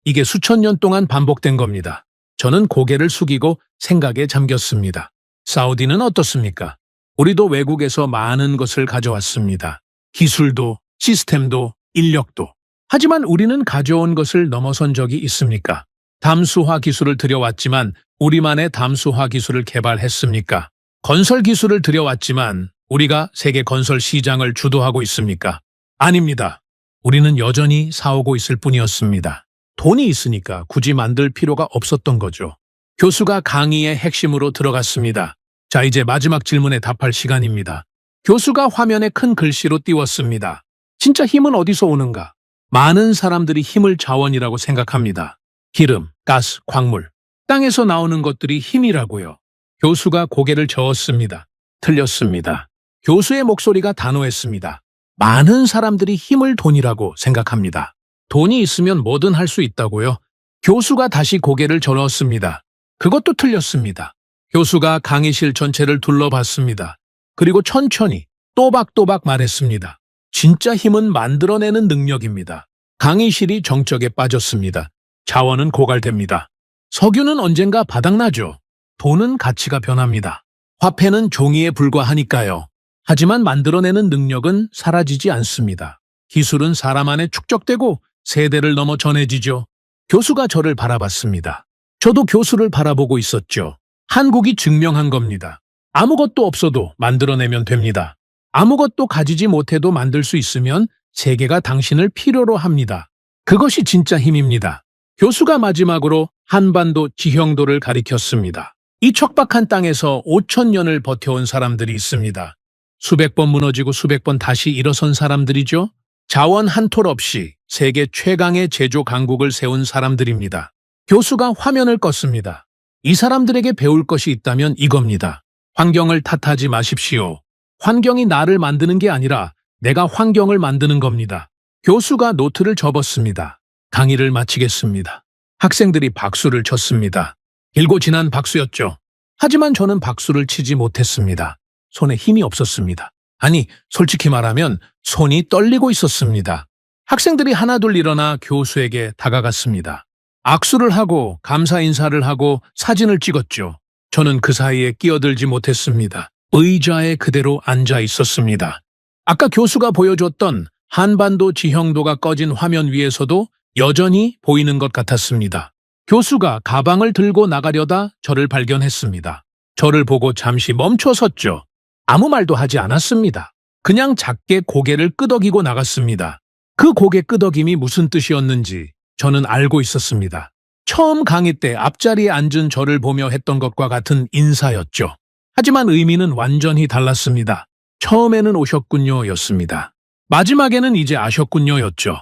이게 수천 년 동안 반복된 겁니다. 저는 고개를 숙이고 생각에 잠겼습니다. 사우디는 어떻습니까? 우리도 외국에서 많은 것을 가져왔습니다. 기술도, 시스템도, 인력도. 하지만 우리는 가져온 것을 넘어선 적이 있습니까? 담수화 기술을 들여왔지만 우리만의 담수화 기술을 개발했습니까? 건설 기술을 들여왔지만 우리가 세계 건설 시장을 주도하고 있습니까? 아닙니다. 우리는 여전히 사오고 있을 뿐이었습니다. 돈이 있으니까 굳이 만들 필요가 없었던 거죠. 교수가 강의의 핵심으로 들어갔습니다. 자, 이제 마지막 질문에 답할 시간입니다. 교수가 화면에 큰 글씨로 띄웠습니다. 진짜 힘은 어디서 오는가? 많은 사람들이 힘을 자원이라고 생각합니다. 기름, 가스, 광물. 땅에서 나오는 것들이 힘이라고요. 교수가 고개를 저었습니다. 틀렸습니다. 교수의 목소리가 단호했습니다. 많은 사람들이 힘을 돈이라고 생각합니다. 돈이 있으면 뭐든 할 수 있다고요. 교수가 다시 고개를 저었습니다. 그것도 틀렸습니다. 교수가 강의실 전체를 둘러봤습니다. 그리고 천천히 또박또박 말했습니다. 진짜 힘은 만들어내는 능력입니다. 강의실이 정적에 빠졌습니다. 자원은 고갈됩니다. 석유는 언젠가 바닥나죠. 돈은 가치가 변합니다. 화폐는 종이에 불과하니까요. 하지만 만들어내는 능력은 사라지지 않습니다. 기술은 사람 안에 축적되고 세대를 넘어 전해지죠. 교수가 저를 바라봤습니다. 저도 교수를 바라보고 있었죠. 한국이 증명한 겁니다. 아무것도 없어도 만들어내면 됩니다. 아무것도 가지지 못해도 만들 수 있으면 세계가 당신을 필요로 합니다. 그것이 진짜 힘입니다. 교수가 마지막으로 한반도 지형도를 가리켰습니다. 이 척박한 땅에서 5,000년을 버텨온 사람들이 있습니다. 수백 번 무너지고 수백 번 다시 일어선 사람들이죠. 자원 한 톨 없이 세계 최강의 제조 강국을 세운 사람들입니다. 교수가 화면을 껐습니다. 이 사람들에게 배울 것이 있다면 이겁니다. 환경을 탓하지 마십시오. 환경이 나를 만드는 게 아니라 내가 환경을 만드는 겁니다. 교수가 노트를 접었습니다. 강의를 마치겠습니다. 학생들이 박수를 쳤습니다. 길고 진한 박수였죠. 하지만 저는 박수를 치지 못했습니다. 손에 힘이 없었습니다. 아니, 솔직히 말하면 손이 떨리고 있었습니다. 학생들이 하나둘 일어나 교수에게 다가갔습니다. 악수를 하고 감사 인사를 하고 사진을 찍었죠. 저는 그 사이에 끼어들지 못했습니다. 의자에 그대로 앉아 있었습니다. 아까 교수가 보여줬던 한반도 지형도가 꺼진 화면 위에서도 여전히 보이는 것 같았습니다. 교수가 가방을 들고 나가려다 저를 발견했습니다. 저를 보고 잠시 멈춰 섰죠. 아무 말도 하지 않았습니다. 그냥 작게 고개를 끄덕이고 나갔습니다. 그 고개 끄덕임이 무슨 뜻이었는지 저는 알고 있었습니다. 처음 강의 때 앞자리에 앉은 저를 보며 했던 것과 같은 인사였죠. 하지만 의미는 완전히 달랐습니다. 처음에는 오셨군요 였습니다. 마지막에는 이제 아셨군요 였죠.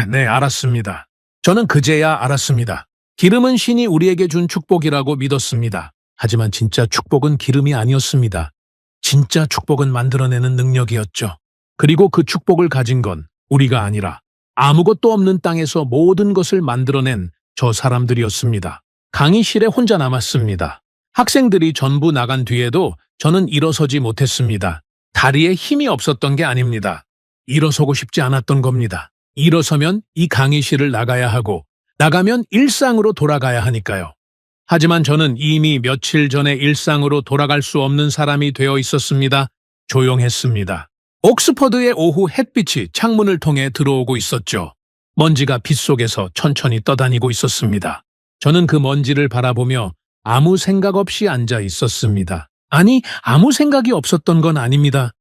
네, 알았습니다. 저는 그제야 알았습니다. 기름은 신이 우리에게 준 축복이라고 믿었습니다. 하지만 진짜 축복은 기름이 아니었습니다. 진짜 축복은 만들어내는 능력이었죠. 그리고 그 축복을 가진 건 우리가 아니라 아무것도 없는 땅에서 모든 것을 만들어낸 저 사람들이었습니다. 강의실에 혼자 남았습니다. 학생들이 전부 나간 뒤에도 저는 일어서지 못했습니다. 다리에 힘이 없었던 게 아닙니다. 일어서고 싶지 않았던 겁니다. 일어서면 이 강의실을 나가야 하고 나가면 일상으로 돌아가야 하니까요. 하지만 저는 이미 며칠 전에 일상으로 돌아갈 수 없는 사람이 되어 있었습니다. 조용했습니다. 옥스퍼드의 오후 햇빛이 창문을 통해 들어오고 있었죠. 먼지가 빗속에서 천천히 떠다니고 있었습니다. 저는 그 먼지를 바라보며 아무 생각 없이 앉아 있었습니다. 아니, 아무 생각이 없었던 건 아닙니다.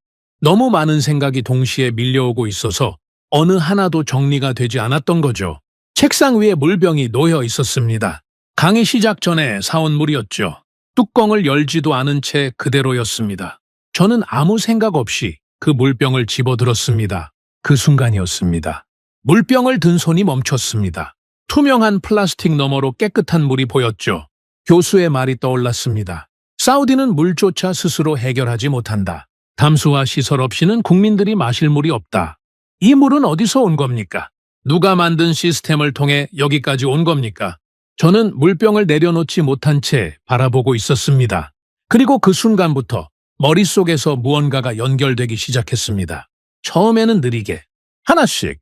너무 많은 생각이 동시에 밀려오고 있어서 어느 하나도 정리가 되지 않았던 거죠. 책상 위에 물병이 놓여 있었습니다. 강의 시작 전에 사온 물이었죠. 뚜껑을 열지도 않은 채 그대로였습니다. 저는 아무 생각 없이 그 물병을 집어들었습니다. 그 순간이었습니다. 물병을 든 손이 멈췄습니다. 투명한 플라스틱 너머로 깨끗한 물이 보였죠. 교수의 말이 떠올랐습니다. 사우디는 물조차 스스로 해결하지 못한다. 담수화 시설 없이는 국민들이 마실 물이 없다. 이 물은 어디서 온 겁니까? 누가 만든 시스템을 통해 여기까지 온 겁니까? 저는 물병을 내려놓지 못한 채 바라보고 있었습니다. 그리고 그 순간부터 머릿속에서 무언가가 연결되기 시작했습니다. 처음에는 느리게, 하나씩.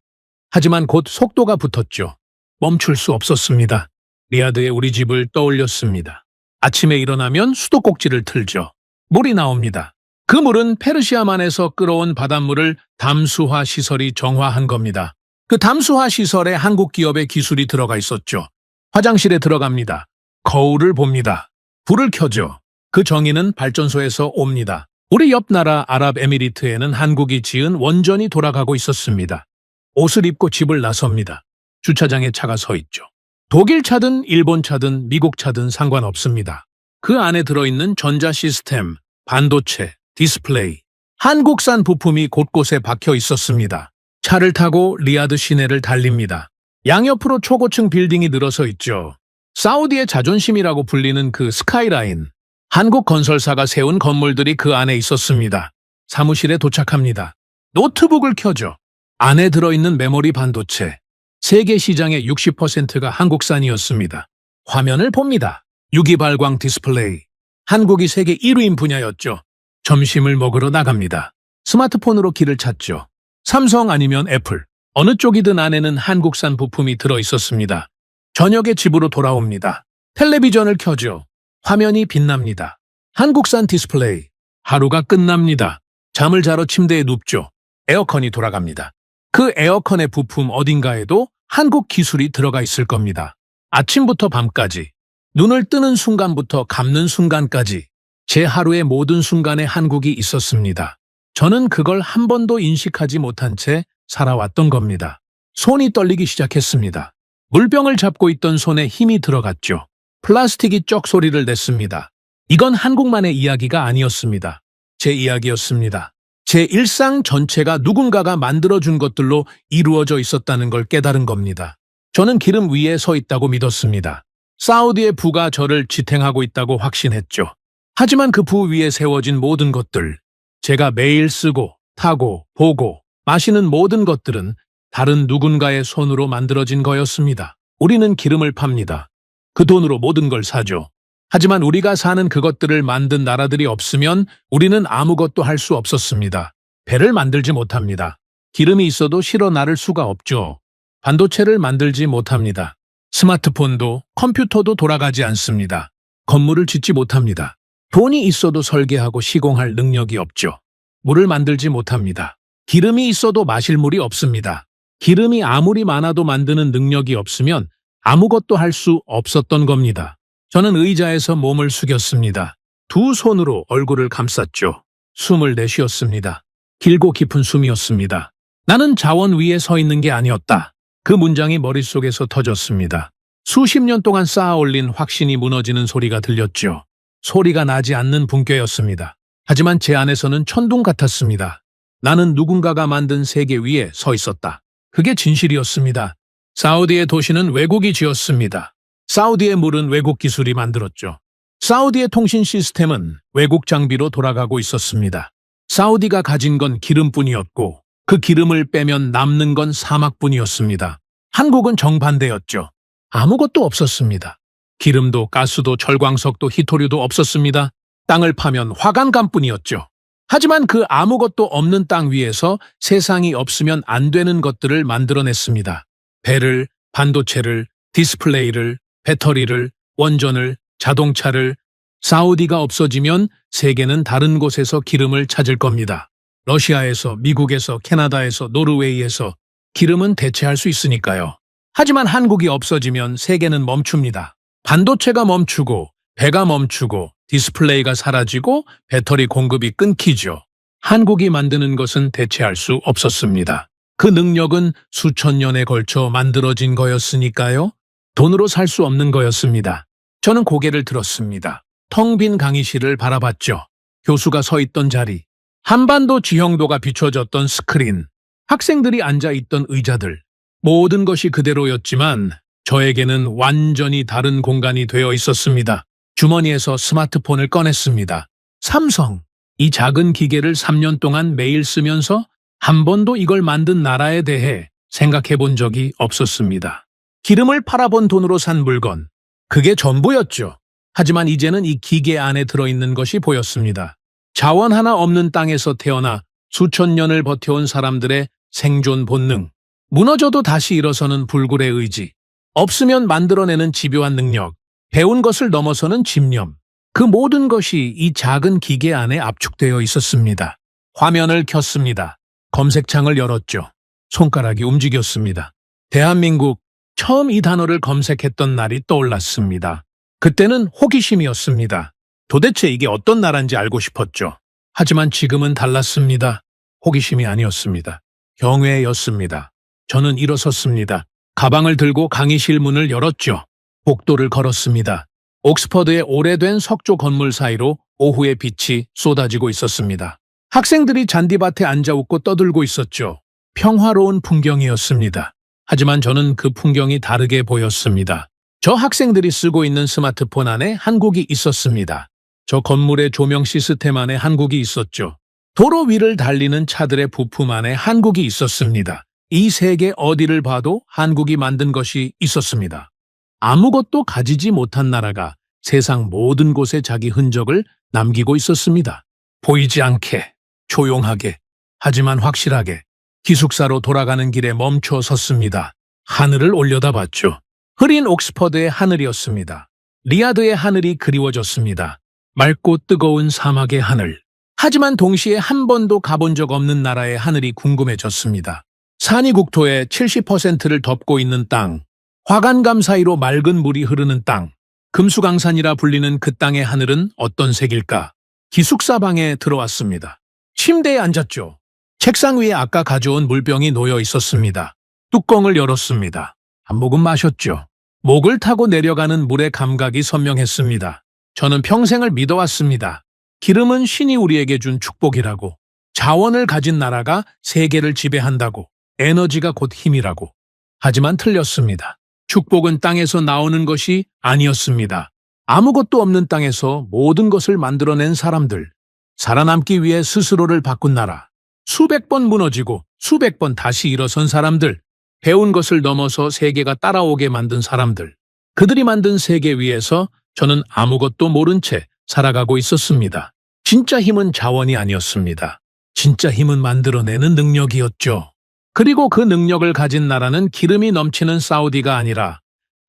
하지만 곧 속도가 붙었죠. 멈출 수 없었습니다. 리야드의 우리 집을 떠올렸습니다. 아침에 일어나면 수도꼭지를 틀죠. 물이 나옵니다. 그 물은 페르시아만에서 끌어온 바닷물을 담수화 시설이 정화한 겁니다. 그 담수화 시설에 한국 기업의 기술이 들어가 있었죠. 화장실에 들어갑니다. 거울을 봅니다. 불을 켜죠. 그 정의는 발전소에서 옵니다. 우리 옆 나라 아랍에미리트에는 한국이 지은 원전이 돌아가고 있었습니다. 옷을 입고 집을 나섭니다. 주차장에 차가 서 있죠. 독일 차든 일본 차든 미국 차든 상관없습니다. 그 안에 들어있는 전자 시스템, 반도체, 디스플레이, 한국산 부품이 곳곳에 박혀 있었습니다. 차를 타고 리야드 시내를 달립니다. 양옆으로 초고층 빌딩이 늘어서 있죠. 사우디의 자존심이라고 불리는 그 스카이라인. 한국 건설사가 세운 건물들이 그 안에 있었습니다. 사무실에 도착합니다. 노트북을 켜죠. 안에 들어있는 메모리 반도체. 세계 시장의 60%가 한국산이었습니다. 화면을 봅니다. 유기발광 디스플레이. 한국이 세계 1위인 분야였죠. 점심을 먹으러 나갑니다. 스마트폰으로 길을 찾죠. 삼성 아니면 애플. 어느 쪽이든 안에는 한국산 부품이 들어 있었습니다. 저녁에 집으로 돌아옵니다. 텔레비전을 켜죠. 화면이 빛납니다. 한국산 디스플레이. 하루가 끝납니다. 잠을 자러 침대에 눕죠. 에어컨이 돌아갑니다. 그 에어컨의 부품 어딘가에도 한국 기술이 들어가 있을 겁니다. 아침부터 밤까지, 눈을 뜨는 순간부터 감는 순간까지 제 하루의 모든 순간에 한국이 있었습니다. 저는 그걸 한 번도 인식하지 못한 채 살아왔던 겁니다. 손이 떨리기 시작했습니다. 물병을 잡고 있던 손에 힘이 들어갔죠. 플라스틱이 쩍 소리를 냈습니다. 이건 한국만의 이야기가 아니었습니다. 제 이야기였습니다. 제 일상 전체가 누군가가 만들어준 것들로 이루어져 있었다는 걸 깨달은 겁니다. 저는 기름 위에 서 있다고 믿었습니다. 사우디의 부가 저를 지탱하고 있다고 확신했죠. 하지만 그 부 위에 세워진 모든 것들, 제가 매일 쓰고, 타고, 보고, 마시는 모든 것들은 다른 누군가의 손으로 만들어진 거였습니다. 우리는 기름을 팝니다. 그 돈으로 모든 걸 사죠. 하지만 우리가 사는 그것들을 만든 나라들이 없으면 우리는 아무것도 할 수 없었습니다. 배를 만들지 못합니다. 기름이 있어도 실어 나를 수가 없죠. 반도체를 만들지 못합니다. 스마트폰도 컴퓨터도 돌아가지 않습니다. 건물을 짓지 못합니다. 돈이 있어도 설계하고 시공할 능력이 없죠. 물을 만들지 못합니다. 기름이 있어도 마실 물이 없습니다. 기름이 아무리 많아도 만드는 능력이 없으면 아무것도 할 수 없었던 겁니다. 저는 의자에서 몸을 숙였습니다. 두 손으로 얼굴을 감쌌죠. 숨을 내쉬었습니다. 길고 깊은 숨이었습니다. 나는 자원 위에 서 있는 게 아니었다. 그 문장이 머릿속에서 터졌습니다. 수십 년 동안 쌓아 올린 확신이 무너지는 소리가 들렸죠. 소리가 나지 않는 붕괴였습니다. 하지만 제 안에서는 천둥 같았습니다. 나는 누군가가 만든 세계 위에 서 있었다. 그게 진실이었습니다. 사우디의 도시는 외국이 지었습니다. 사우디의 물은 외국 기술이 만들었죠. 사우디의 통신 시스템은 외국 장비로 돌아가고 있었습니다. 사우디가 가진 건 기름뿐이었고 그 기름을 빼면 남는 건 사막뿐이었습니다. 한국은 정반대였죠. 아무것도 없었습니다. 기름도 가스도 철광석도 희토류도 없었습니다. 땅을 파면 화강간뿐이었죠. 하지만 그 아무것도 없는 땅 위에서 세상이 없으면 안 되는 것들을 만들어냈습니다. 배를, 반도체를, 디스플레이를, 배터리를, 원전을, 자동차를. 사우디가 없어지면 세계는 다른 곳에서 기름을 찾을 겁니다. 러시아에서, 미국에서, 캐나다에서, 노르웨이에서 기름은 대체할 수 있으니까요. 하지만 한국이 없어지면 세계는 멈춥니다. 반도체가 멈추고, 배가 멈추고, 디스플레이가 사라지고, 배터리 공급이 끊기죠. 한국이 만드는 것은 대체할 수 없었습니다. 그 능력은 수천 년에 걸쳐 만들어진 거였으니까요. 돈으로 살 수 없는 거였습니다. 저는 고개를 들었습니다. 텅 빈 강의실을 바라봤죠. 교수가 서 있던 자리, 한반도 지형도가 비춰졌던 스크린, 학생들이 앉아있던 의자들, 모든 것이 그대로였지만 저에게는 완전히 다른 공간이 되어 있었습니다. 주머니에서 스마트폰을 꺼냈습니다. 삼성, 이 작은 기계를 3년 동안 매일 쓰면서 한 번도 이걸 만든 나라에 대해 생각해 본 적이 없었습니다. 기름을 팔아본 돈으로 산 물건, 그게 전부였죠. 하지만 이제는 이 기계 안에 들어있는 것이 보였습니다. 자원 하나 없는 땅에서 태어나 수천 년을 버텨온 사람들의 생존 본능, 무너져도 다시 일어서는 불굴의 의지, 없으면 만들어내는 집요한 능력, 배운 것을 넘어서는 집념, 그 모든 것이 이 작은 기계 안에 압축되어 있었습니다. 화면을 켰습니다. 검색창을 열었죠. 손가락이 움직였습니다. 대한민국, 처음 이 단어를 검색했던 날이 떠올랐습니다. 그때는 호기심이었습니다. 도대체 이게 어떤 나라인지 알고 싶었죠. 하지만 지금은 달랐습니다. 호기심이 아니었습니다. 경외였습니다. 저는 일어섰습니다. 가방을 들고 강의실 문을 열었죠. 복도를 걸었습니다. 옥스퍼드의 오래된 석조 건물 사이로 오후의 빛이 쏟아지고 있었습니다. 학생들이 잔디밭에 앉아 웃고 떠들고 있었죠. 평화로운 풍경이었습니다. 하지만 저는 그 풍경이 다르게 보였습니다. 저 학생들이 쓰고 있는 스마트폰 안에 한국이 있었습니다. 저 건물의 조명 시스템 안에 한국이 있었죠. 도로 위를 달리는 차들의 부품 안에 한국이 있었습니다. 이 세계 어디를 봐도 한국이 만든 것이 있었습니다. 아무것도 가지지 못한 나라가 세상 모든 곳에 자기 흔적을 남기고 있었습니다. 보이지 않게, 조용하게, 하지만 확실하게 기숙사로 돌아가는 길에 멈춰 섰습니다. 하늘을 올려다봤죠. 흐린 옥스퍼드의 하늘이었습니다. 리야드의 하늘이 그리워졌습니다. 맑고 뜨거운 사막의 하늘. 하지만 동시에 한 번도 가본 적 없는 나라의 하늘이 궁금해졌습니다. 산이 국토의 70%를 덮고 있는 땅, 화관감 사이로 맑은 물이 흐르는 땅, 금수강산이라 불리는 그 땅의 하늘은 어떤 색일까? 기숙사 방에 들어왔습니다. 침대에 앉았죠. 책상 위에 아까 가져온 물병이 놓여 있었습니다. 뚜껑을 열었습니다. 한 모금 마셨죠. 목을 타고 내려가는 물의 감각이 선명했습니다. 저는 평생을 믿어왔습니다. 기름은 신이 우리에게 준 축복이라고, 자원을 가진 나라가 세계를 지배한다고, 에너지가 곧 힘이라고. 하지만 틀렸습니다. 축복은 땅에서 나오는 것이 아니었습니다. 아무것도 없는 땅에서 모든 것을 만들어낸 사람들, 살아남기 위해 스스로를 바꾼 나라, 수백 번 무너지고 수백 번 다시 일어선 사람들, 배운 것을 넘어서 세계가 따라오게 만든 사람들, 그들이 만든 세계 위에서 저는 아무것도 모른 채 살아가고 있었습니다. 진짜 힘은 자원이 아니었습니다. 진짜 힘은 만들어내는 능력이었죠. 그리고 그 능력을 가진 나라는 기름이 넘치는 사우디가 아니라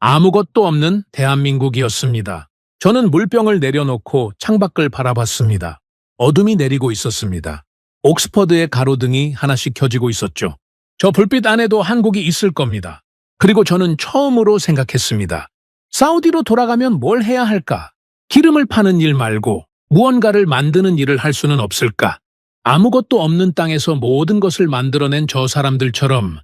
아무것도 없는 대한민국이었습니다. 저는 물병을 내려놓고 창밖을 바라봤습니다. 어둠이 내리고 있었습니다. 옥스퍼드의 가로등이 하나씩 켜지고 있었죠. 저 불빛 안에도 한국이 있을 겁니다. 그리고 저는 처음으로 생각했습니다. 사우디로 돌아가면 뭘 해야 할까? 기름을 파는 일 말고 무언가를 만드는 일을 할 수는 없을까? 아무것도 없는 땅에서 모든 것을 만들어낸 저 사람들처럼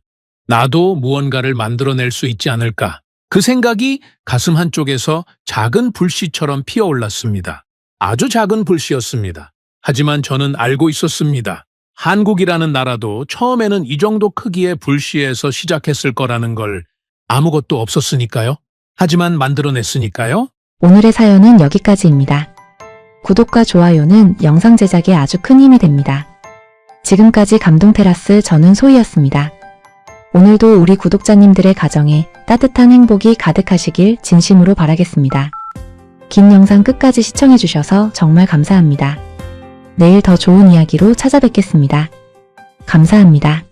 나도 무언가를 만들어낼 수 있지 않을까? 그 생각이 가슴 한쪽에서 작은 불씨처럼 피어올랐습니다. 아주 작은 불씨였습니다. 하지만 저는 알고 있었습니다. 한국이라는 나라도 처음에는 이 정도 크기의 불씨에서 시작했을 거라는 걸. 아무것도 없었으니까요. 하지만 만들어냈으니까요. 오늘의 사연은 여기까지입니다. 구독과 좋아요는 영상 제작에 아주 큰 힘이 됩니다. 지금까지 감동테라스 저는 소희였습니다. 오늘도 우리 구독자님들의 가정에 따뜻한 행복이 가득하시길 진심으로 바라겠습니다. 긴 영상 끝까지 시청해주셔서 정말 감사합니다. 내일 더 좋은 이야기로 찾아뵙겠습니다. 감사합니다.